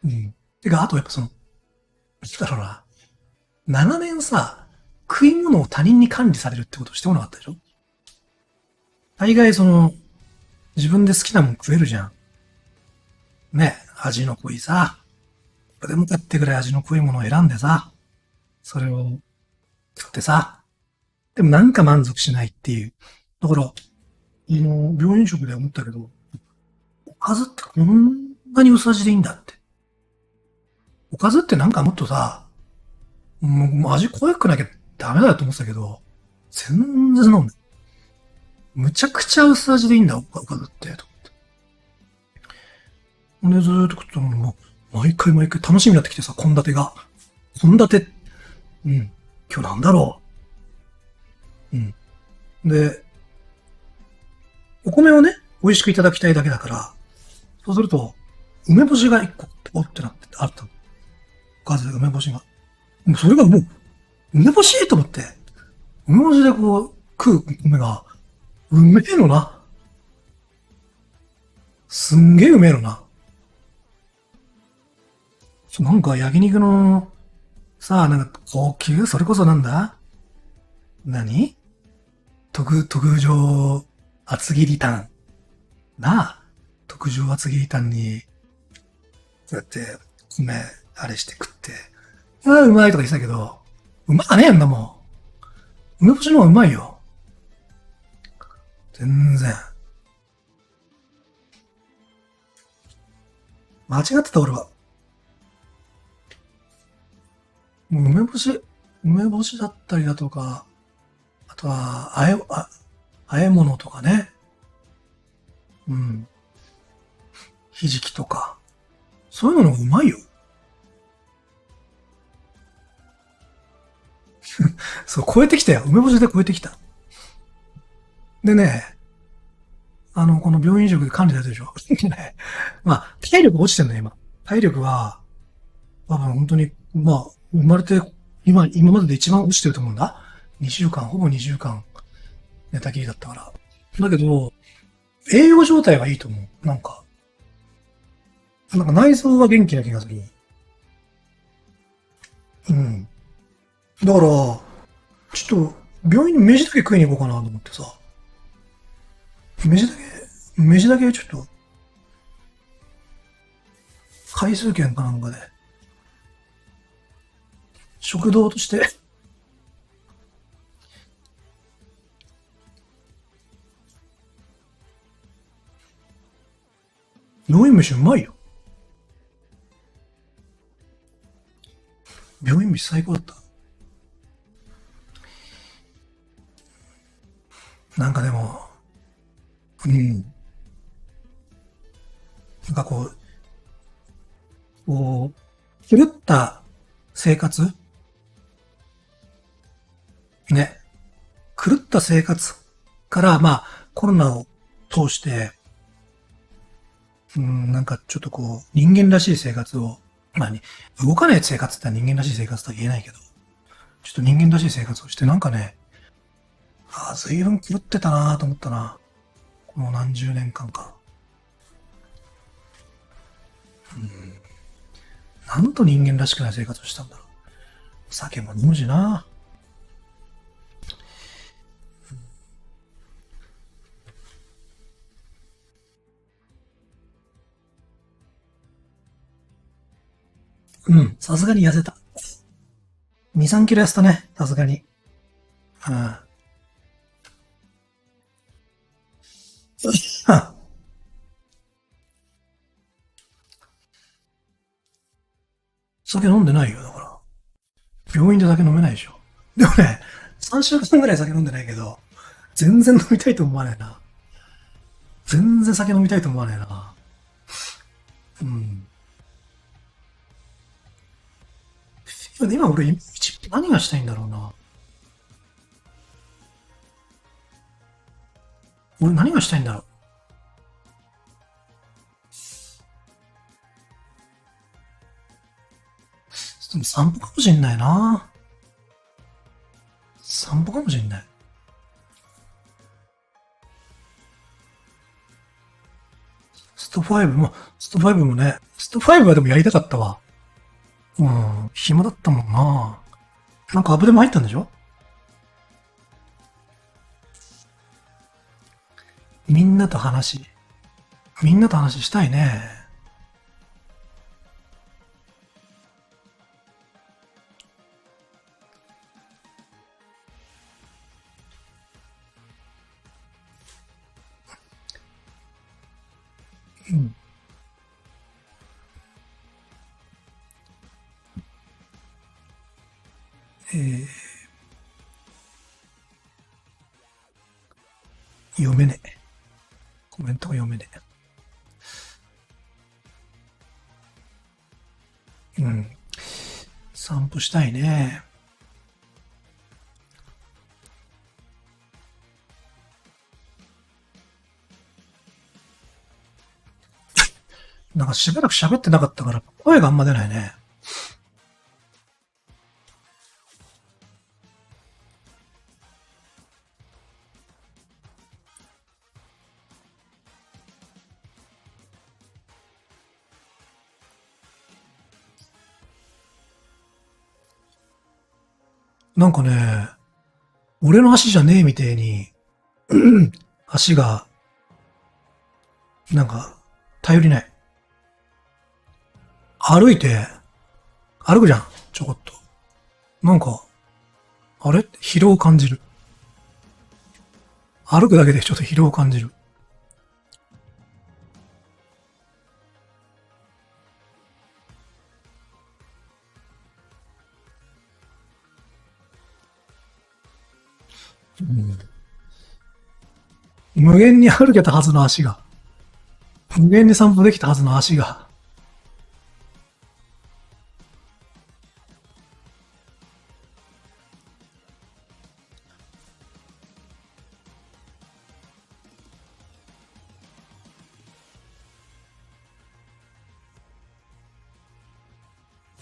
うん。てか、あとやっぱなんだろうな。長年さ、食い物を他人に管理されるってことをしてこなかったでしょ。大概自分で好きなもん食えるじゃん。ね、味の濃いさ、これでもかってぐらい味の濃いものを選んでさ、それを食ってさ、でもなんか満足しないっていう。だから、病院食で思ったけど、おかずってこんなに薄味でいいんだって。おかずってなんかもっとさ、もう味濃くなきゃダメだと思ってたけど、全然飲んで。むちゃくちゃ薄味でいいんだ、おかずって。で、ずーっと食ってたのもう、毎回毎回楽しみになってきてさ、献立が。献立、うん。今日なんだろう。うん。で、お米をね、美味しくいただきたいだけだから、そうすると、梅干しが一個、ポってなってあったの。おかずで梅干しが。もうそれがもう、梅干しと思って、梅干しでこう、食う米が、うめえのな。すんげえうめえのな。なんか焼肉の、さあ、なんか高級それこそなんだ何特上厚切りタン。なあ。特上厚切りタンに、こうやって米、あれして食って。ああ、うまいとか言ってたけど、うまかねえんだもん。梅干しの方がうまいよ。全然。間違ってた俺は。もう梅干しだったりだとか、あとは、あえ物とかね。うん。ひじきとか。そういうのの方がうまいよ。そう、超えてきたよ。梅干しで超えてきた。でね、この病院食で管理されてるでしょ。ねまあ、体力落ちてんのよ、今。体力は、多分本当に、まあ、生まれて、今までで一番落ちてると思うんだ。2週間、ほぼ2週間寝たきりだったから。だけど、栄養状態はいいと思う。なんか内臓は元気な気がする。うん。だから、ちょっと、病院に飯だけ食いに行こうかなと思ってさ。飯だ飯だけちょっと、回数券かなんかで、食堂として、病院飯うまいよ。病院飯最高だった。なんかでも、うん。なんか狂った生活ね。狂った生活から、まあ、コロナを通して、うん、なんかちょっと人間らしい生活を、まあ、動かない生活って人間らしい生活とは言えないけど、ちょっと人間らしい生活をして、なんかね、随分狂ってたなと思ったな。この何十年間か。なんと人間らしくない生活をしたんだろう。酒も飲むしな。うん、さすがに痩せた。2、3キロ痩せたね、さすがに。うん。酒飲んでないよ、だから。病院で酒飲めないでしょ。でもね、3週間ぐらい酒飲んでないけど、全然飲みたいと思わないな。全然酒飲みたいと思わないな。うん。今俺、何がしたいんだろうな。俺何がしたいんだろう。でも散歩かもしんないな。散歩かもしんない。スト5もね、スト5はでもやりたかったわ。うん、暇だったもんな。なんかアップでも入ったんでしょ？みんなと話、みんなと話したいね。うん。えー読めねえ。コメントが読めねえ。うん。散歩したいね。なんかしばらく喋ってなかったから、声があんま出ないね。なんかね、俺の足じゃねえみてえに、足が、なんか、頼りない。歩くじゃん、ちょこっと。なんか、あれ疲労を感じる。歩くだけでちょっと疲労を感じる。うん、無限に歩けたはずの足が、無限に散歩できたはずの足が、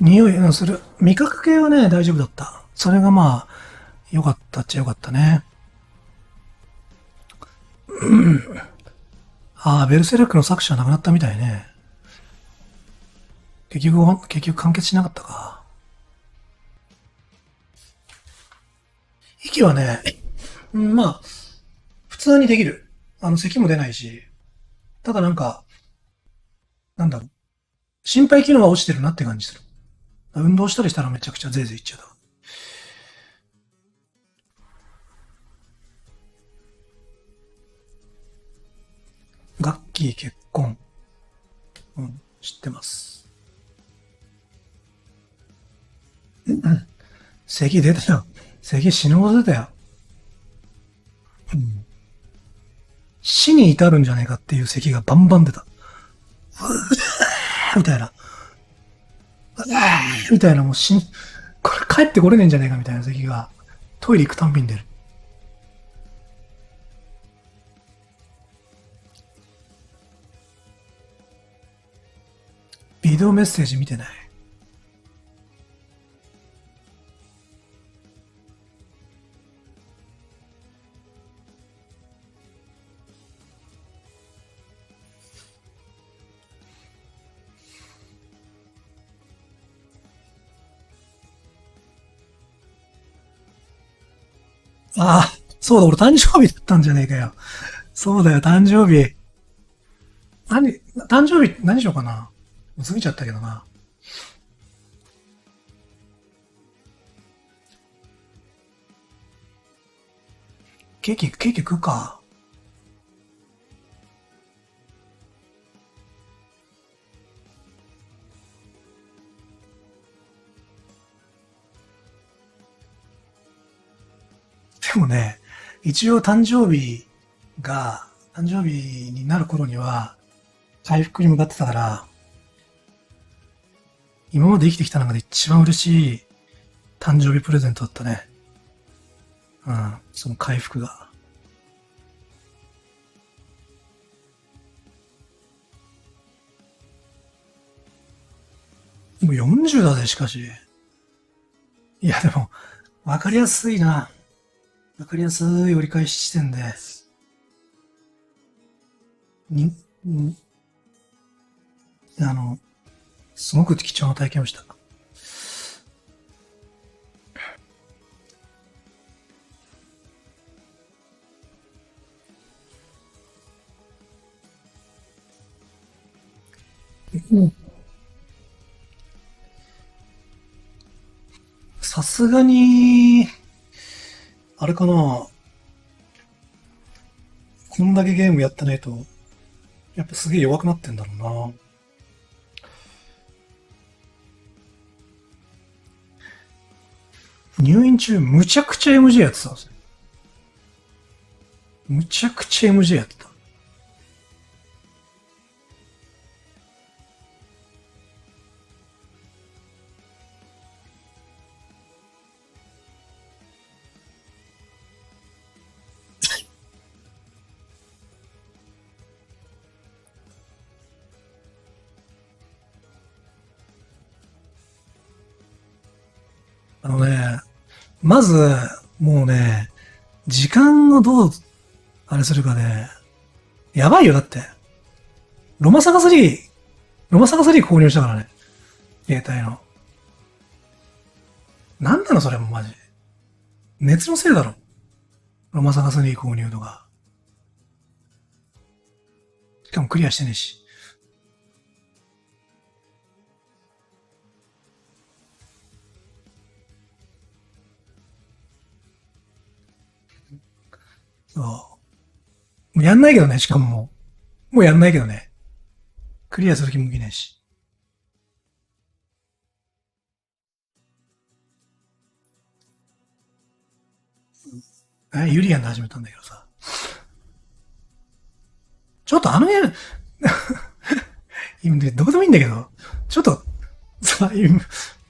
匂いがする。味覚系はね、大丈夫だった。それがまあ、良かったっちゃ良かったね。ああ、ベルセルクの作者亡くなったみたいね。結局完結しなかったか。息はね、まあ、普通にできる。咳も出ないし、ただなんか、なんだろう。心肺機能は落ちてるなって感じする。運動したりしたらめちゃくちゃゼーゼーいっちゃう。ガッキー結婚。うん、知ってます。咳出たよ。咳死ぬほど出たよ。うん、死に至るんじゃないかっていう咳がバンバン出た。みたいな。みたいなもうこれ帰ってこれねえんじゃねえかみたいな咳がトイレ行くたんびに出る。ビデオメッセージ見てない。ああ、そうだ、俺誕生日だったんじゃねえかよ。そうだよ、誕生日。誕生日何しようかな。もう過ぎちゃったけどな。ケーキ食うか。でもね、一応誕生日になる頃には、回復に向かってたから、今まで生きてきた中で一番嬉しい誕生日プレゼントだったね。うん、その回復が。もう40だぜ、しかし。いや、でも、わかりやすいな。わかりやすい折り返し地点で、に、にあの、すごく貴重な体験をした。さすがに、あれかな、こんだけゲームやってないと、やっぱすげえ弱くなってんだろうな。入院中、むちゃくちゃ MJ やってたんですよ。むちゃくちゃ MJ やってた。あのね、まず、もうね、時間をどう、あれするかね、やばいよ、だって。ロマサガ3、ロマサガ3購入したからね。携帯の。なんなのそれもマジ。熱のせいだろ。ロマサガ3購入とか。しかもクリアしてねえし。そう。もうやんないけどね、しかももうやんないけどね。クリアする気も起きないし。ユリアンで始めたんだけどさ。ちょっとあのゲーム、今どうでもいいんだけど、ちょっと、さ、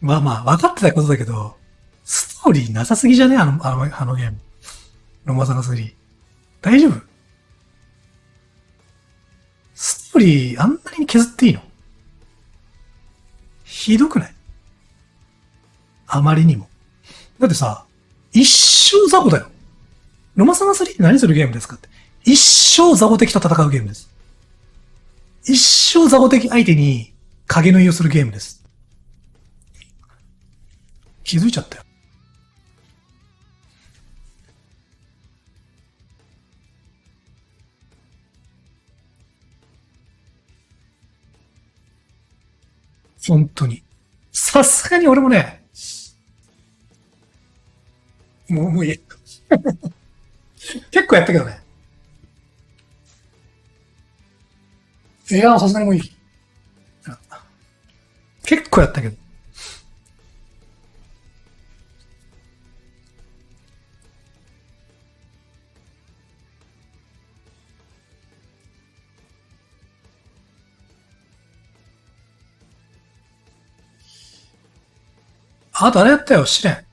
まあまあ、分かってたことだけど、ストーリーなさすぎじゃねあのゲーム。ロマサガ3。大丈夫？ストーリーあんなに削っていいの？ひどくない？あまりにも。だってさ、一生雑魚だよ。ロマサガ3って何するゲームですかって。一生雑魚敵と戦うゲームです。一生雑魚敵相手に影縫いをするゲームです。気づいちゃったよ。本当に。さすがに俺もね、もういい。結構やったけどね。いや、さすがにもういい。結構やったけど。あとあれやったよ、試練。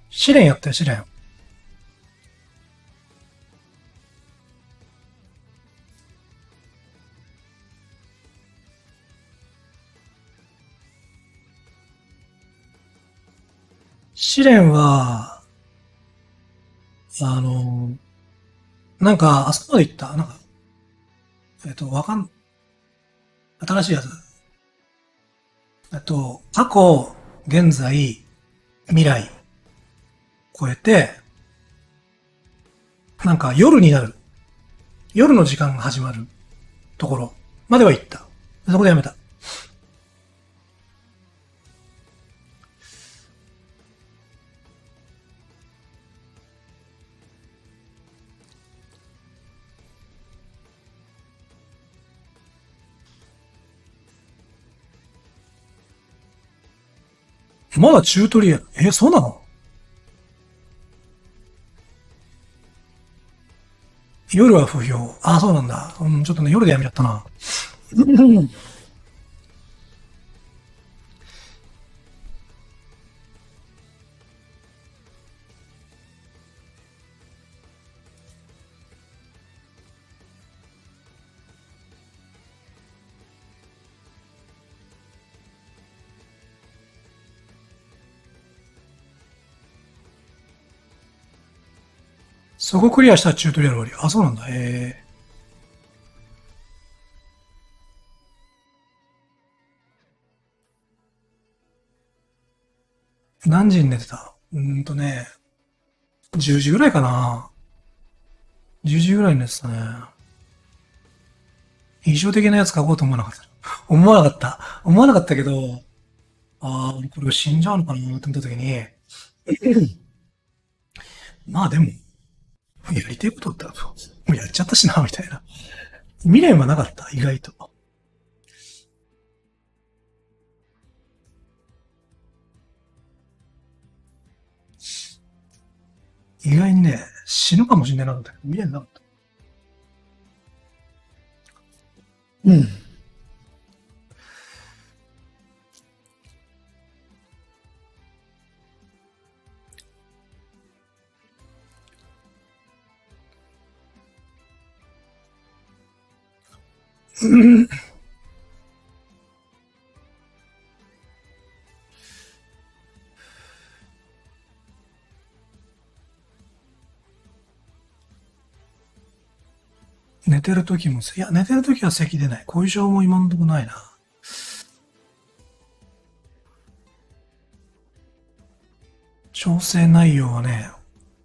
試練やったよ、試練。試練は、あの、なんか、あそこまで行った。なんか、わかん、新しいやつ。過去、現在、未来、超えて、なんか夜になる。夜の時間が始まるところまでは行った。そこでやめた。まだチュートリアル。そうなの？夜は不評。あ、そうなんだ。うん、ちょっとね、夜でやめちゃったな。そこクリアしたらチュートリアル終わり。あ、そうなんだ。何時に寝てた？10時ぐらいかな。10時ぐらいに寝てたね。印象的なやつ書こうと思わなかった。思わなかった。思わなかったけど、これ死んじゃうのかなって思った時に、まあでも、やりたいことだったら、もうやっちゃったしな、みたいな。未練はなかった、意外と。意外にね、死ぬかもしれないなかったけど、未練なかった。うん。寝てる時も、いや、寝てる時は咳出ない。後遺症も今んとこないな。調整内容はね、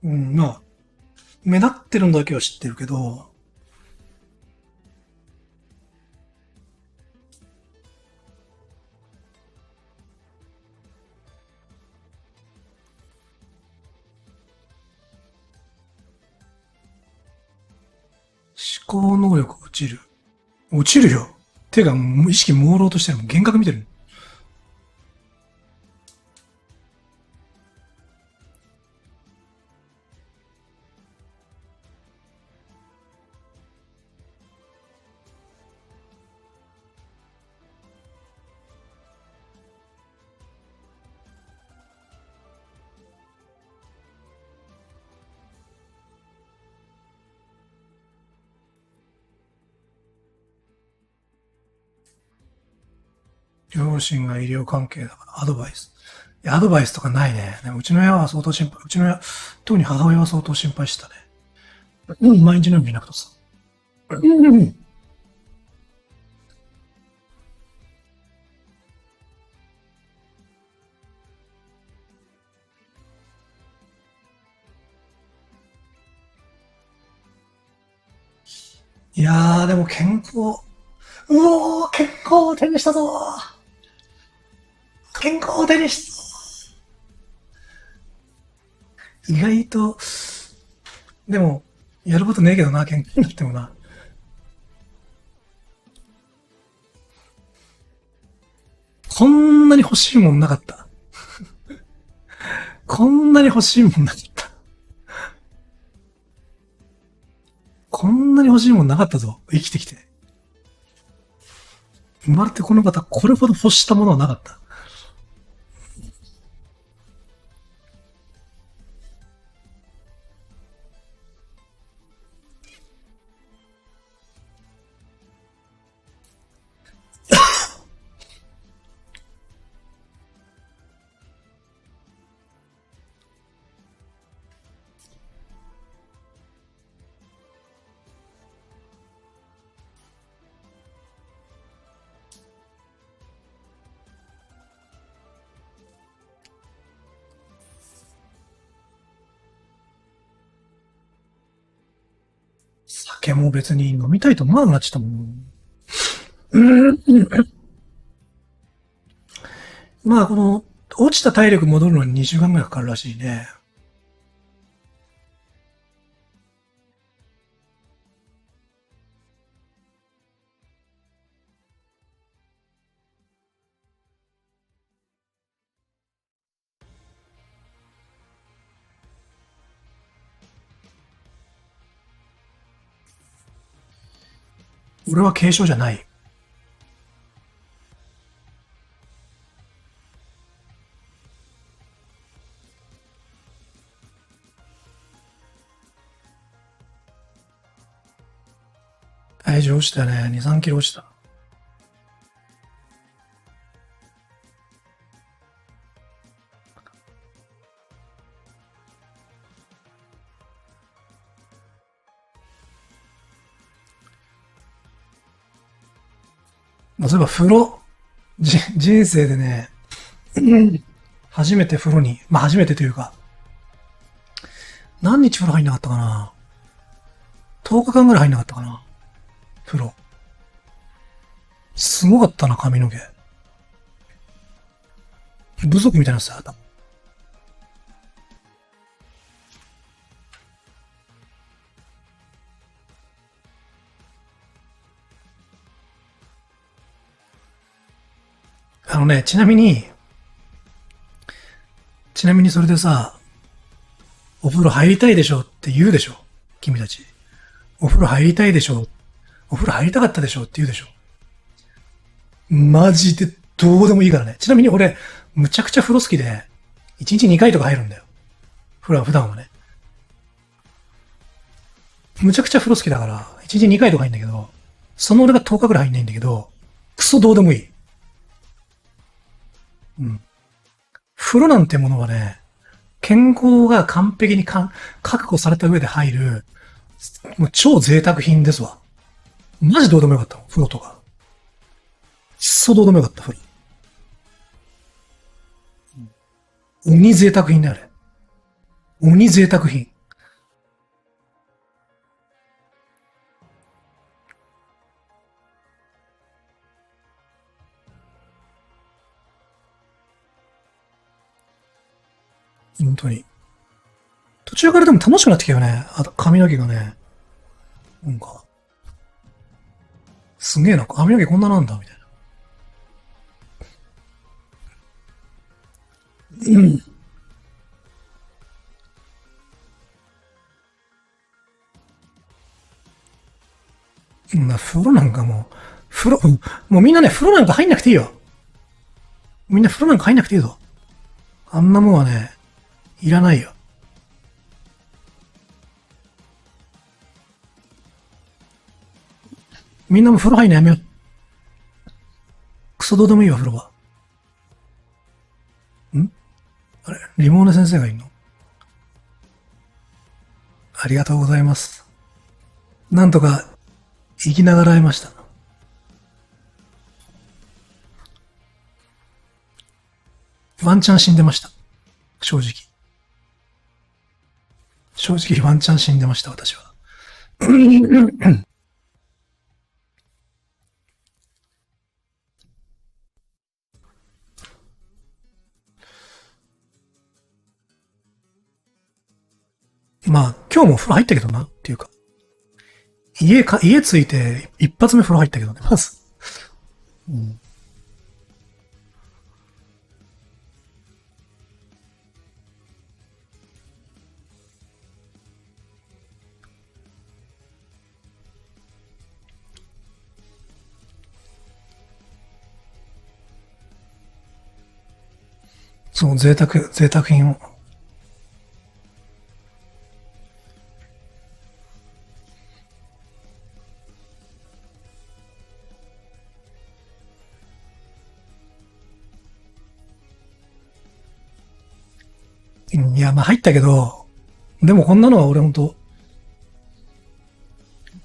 うん、まあ、目立ってるのだけは知ってるけど、思考能力落ちる。落ちるよ。てか、もう意識朦朧としてるもん。幻覚見てる。両親が医療関係だからアドバイス。いや、アドバイスとかないね。でもうちの親は相当心配。うちの親、特に母親は相当心配してたね。うん、毎日のように連絡とさ。うん。いやー、でも健康。うおー、健康を手にしたぞー。健康を手にした。意外と、でも、やることねえけどな、健康になってもな。こんなに欲しいもんなかった。こんなに欲しいもんなかった。こんなに欲しいもんなかったぞ。生きてきて。生まれてこの方、これほど欲したものはなかった。酒も別に飲みたいと思わなくなっちゃったもん。まあ、この、落ちた体力戻るのに2週間ぐらいかかるらしいね。俺は軽症じゃない。体重落ちたね。2、3キロ落ちた。そういえば風呂、人生でね、初めて風呂に、まあ初めてというか、何日風呂入んなかったかな。10日間ぐらい入んなかったかな。風呂。すごかったな、髪の毛。部族みたいなさ、あのね、ちなみにそれでさ、お風呂入りたいでしょって言うでしょ君たち。お風呂入りたいでしょお風呂入りたかったでしょって言うでしょマジでどうでもいいからね。ちなみに俺、むちゃくちゃ風呂好きで、1日2回とか入るんだよ。普段はね。むちゃくちゃ風呂好きだから、1日2回とか入るんだけど、その俺が10日くらい入んないんだけど、クソどうでもいい。うん。風呂なんてものはね、健康が完璧に確保された上で入る、もう超贅沢品ですわ。マジどうでもよかった。風呂とか。くそどうでもよかった、風呂。鬼贅沢品だよ、あれ。鬼贅沢品。本当に。途中からでも楽しくなってきたよね。あと髪の毛がね。なんか、すげえな。髪の毛こんななんだ、みたいな。うん。風呂なんかもう、もうみんなね、風呂なんか入んなくていいよ。みんな風呂なんか入んなくていいぞ。あんなもんはね、いらないよ。みんなも風呂入んのやめよう。クソどうでもいいわ、風呂は。あれリモーネ先生がいんの？ありがとうございます。なんとか生きながら会いました。ワンチャン死んでました。正直。正直ワンチャン死んでました、私は。まあ、今日も風呂入ったけどな、っていうか。家着いて一発目風呂入ったけどね、まず。うん。そう、贅沢品を。いや、まあ入ったけど、でもこんなのは俺ほんと、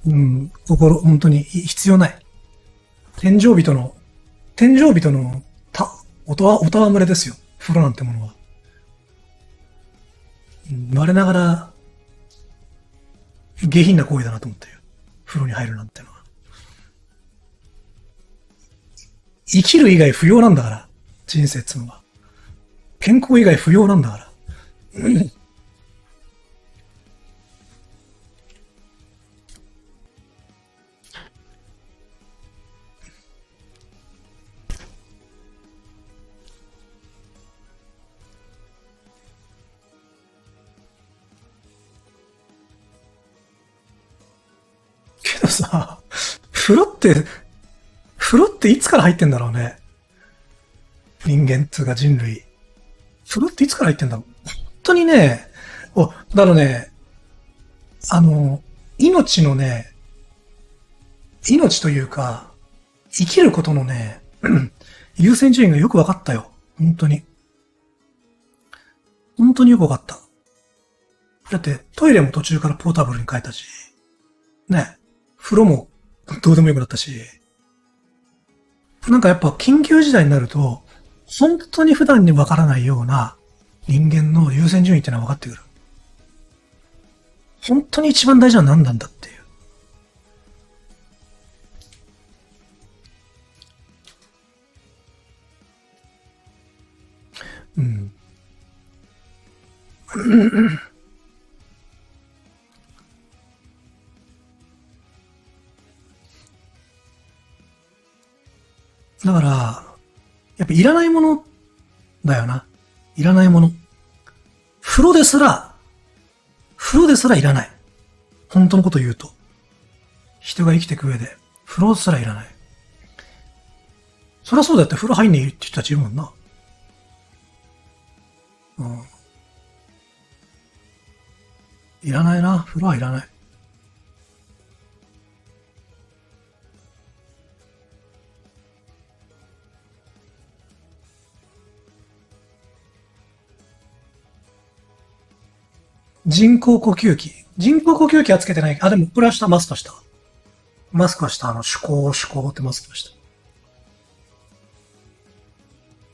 うん、本当に必要ない。天井人の、天井人の、おたわむれですよ。風呂なんてものは。我ながら、下品な行為だなと思ったよ。風呂に入るなんてのは。生きる以外不要なんだから。人生っつうのは。健康以外不要なんだから。けどさ、風呂って、風呂っていつから入ってんだろうね。人間っつうか人類。風呂っていつから入ってんだろう。本当にね、だからね、あの、命のね、命というか、生きることのね、優先順位がよく分かったよ。本当に。本当によく分かった。だってトイレも途中からポータブルに変えたし、ね、風呂もどうでもよくなったし、なんかやっぱ緊急事態になると、本当に普段に分からないような人間の優先順位ってのは分かってくる。本当に一番大事なのは何なんだっていう。うん。だから、やっぱいらないものだよな。いらないもの。風呂ですら、風呂ですらいらない。本当のこと言うと。人が生きていく上で、風呂すらいらない。そりゃそうだって風呂入んねえって人たちいるもんな。うん。いらないな。風呂はいらない。人工呼吸器。人工呼吸器はつけてない。あ、でも、これはした、マスクはした。マスクはした。手工ってマスクはし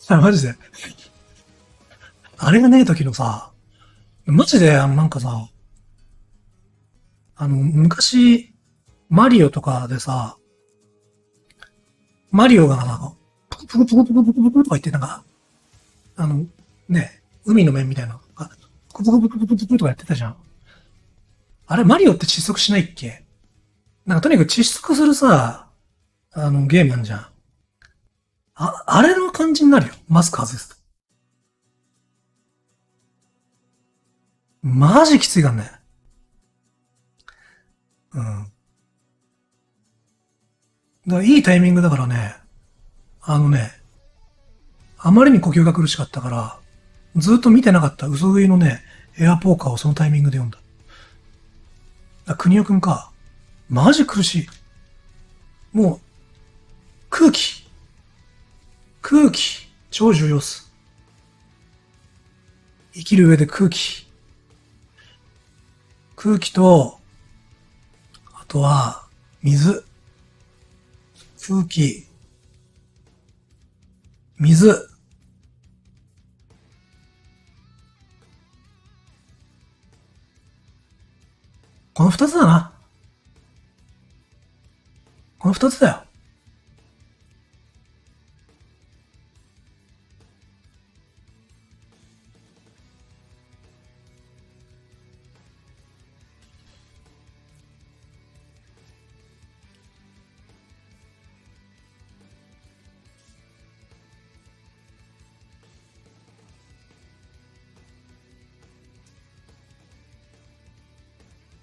た。あ、マジで。あれがねえ時のさ、マジで、なんかさ、昔、マリオとかでさ、マリオがなんか、プクプクプクプクプクプクとか言って、なんか、あの、ね、海の面みたいな、プクプクプクプクプクとかやってたじゃん。あれ、マリオって窒息しないっけ？なんかとにかく窒息するさ、ゲームなんじゃん。あれの感じになるよ。マスク外すと。マジきついからね。うん。だからいいタイミングだからね、あのね、あまりに呼吸が苦しかったから、ずっと見てなかった嘘食いのね、エアポーカーをそのタイミングで読んだ。国尾くんか。マジ苦しい。もう、空気。空気。超重要っす。生きる上で空気。空気と、あとは、水。空気。水。この二つだな。この二つだよ。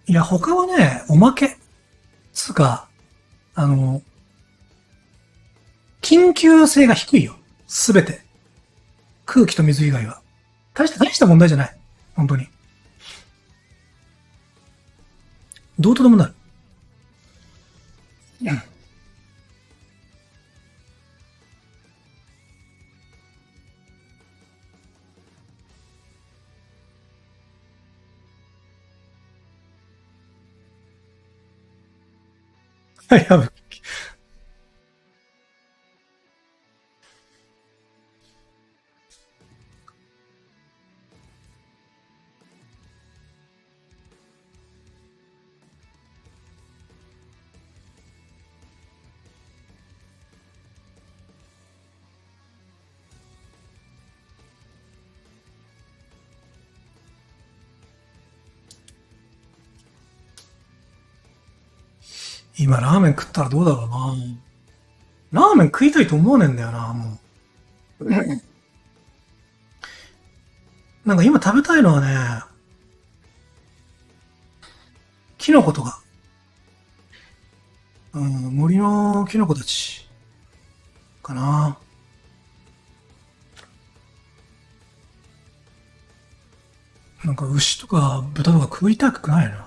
いや、他はね、おまけ。つうか、あの、緊急性が低いよ。すべて。空気と水以外は。大した問題じゃない。本当に。どうとでもなる。うん。いや、今ラーメン食ったらどうだろうな。ラーメン食いたいと思わねえんだよな、もう。なんか今食べたいのはね、キノコとか。うん、森のキノコたち。かな。なんか牛とか豚とか食いたくないな。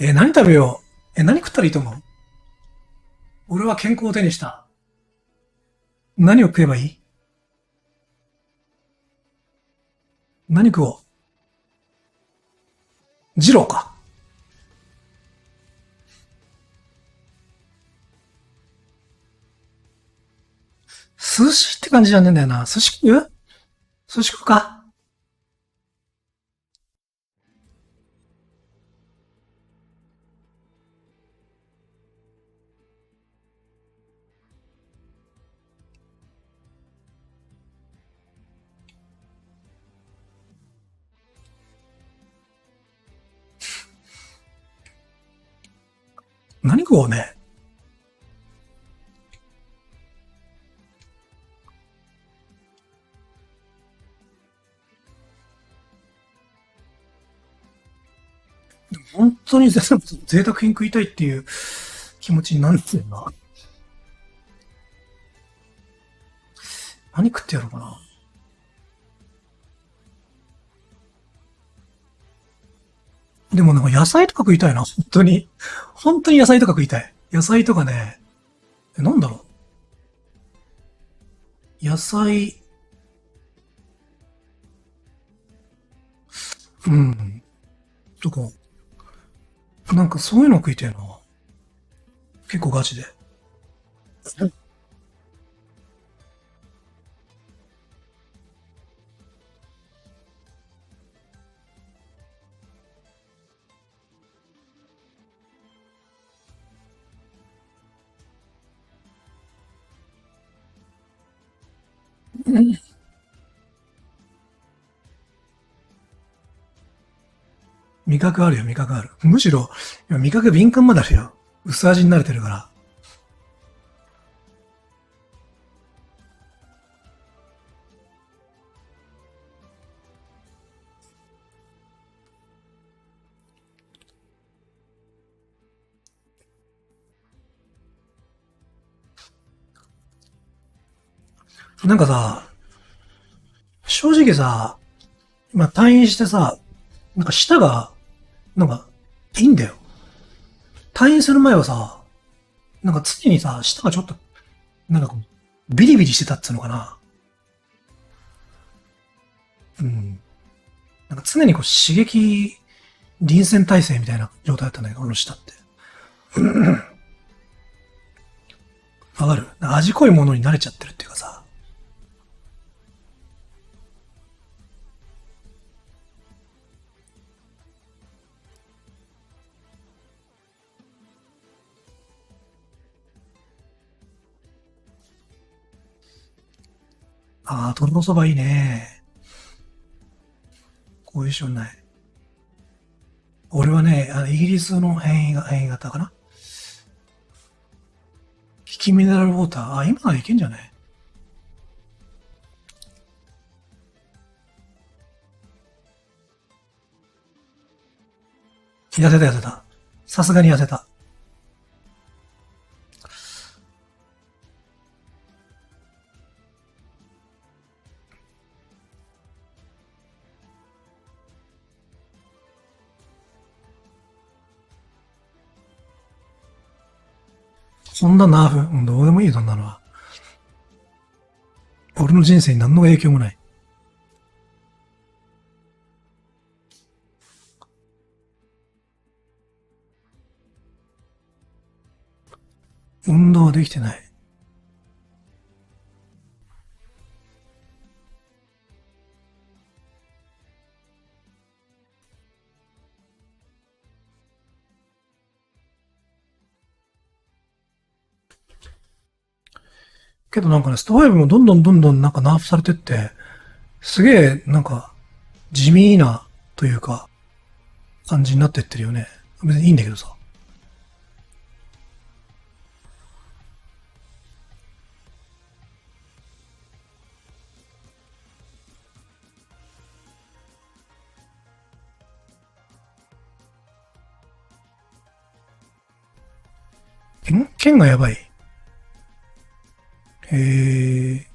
何食べよう。何食ったらいいと思う？俺は健康を手にした。何を食えばいい？何食おう？二郎か。寿司って感じじゃねえんだよな。寿司食う？寿司食うか。何食おうね。本当に贅沢品食いたいっていう気持ちになんねんな。何食ってやろうかな。でもなんか野菜とか食いたいな。本当に。本当に野菜とか食いたい。野菜とかね、なんだろう。野菜、うん。とか、なんかそういうの食いたいな。結構ガチで。味覚あるよ、味覚ある。むしろ、今味覚敏感まであるよ。薄味に慣れてるから。なんかさ、正直さ、今退院してさ、なんか舌が、なんか、いいんだよ。退院する前はさ、なんか常にさ、舌がちょっと、なんかこう、ビリビリしてたっつうのかな。うん。なんか常にこう刺激、臨戦態勢みたいな状態だったんだけど、俺の舌って。わかる？味濃いものに慣れちゃってるっていうかさ。ああ、鶏のそばいいね。後遺症ない。俺はね、イギリスの変異型かな。キキミネラルウォーター。あ、今ならいけんじゃない？痩せた痩せた。さすがに痩せた。そんなナーフ、どうでもいいよ、そんなのは。俺の人生に何の影響もない。運動はできてない。けどなんかね、スト5もどんどんなんかナーフされてって、すげえなんか地味なというか感じになってってるよね。別にいいんだけどさ。剣がやばい。へえ。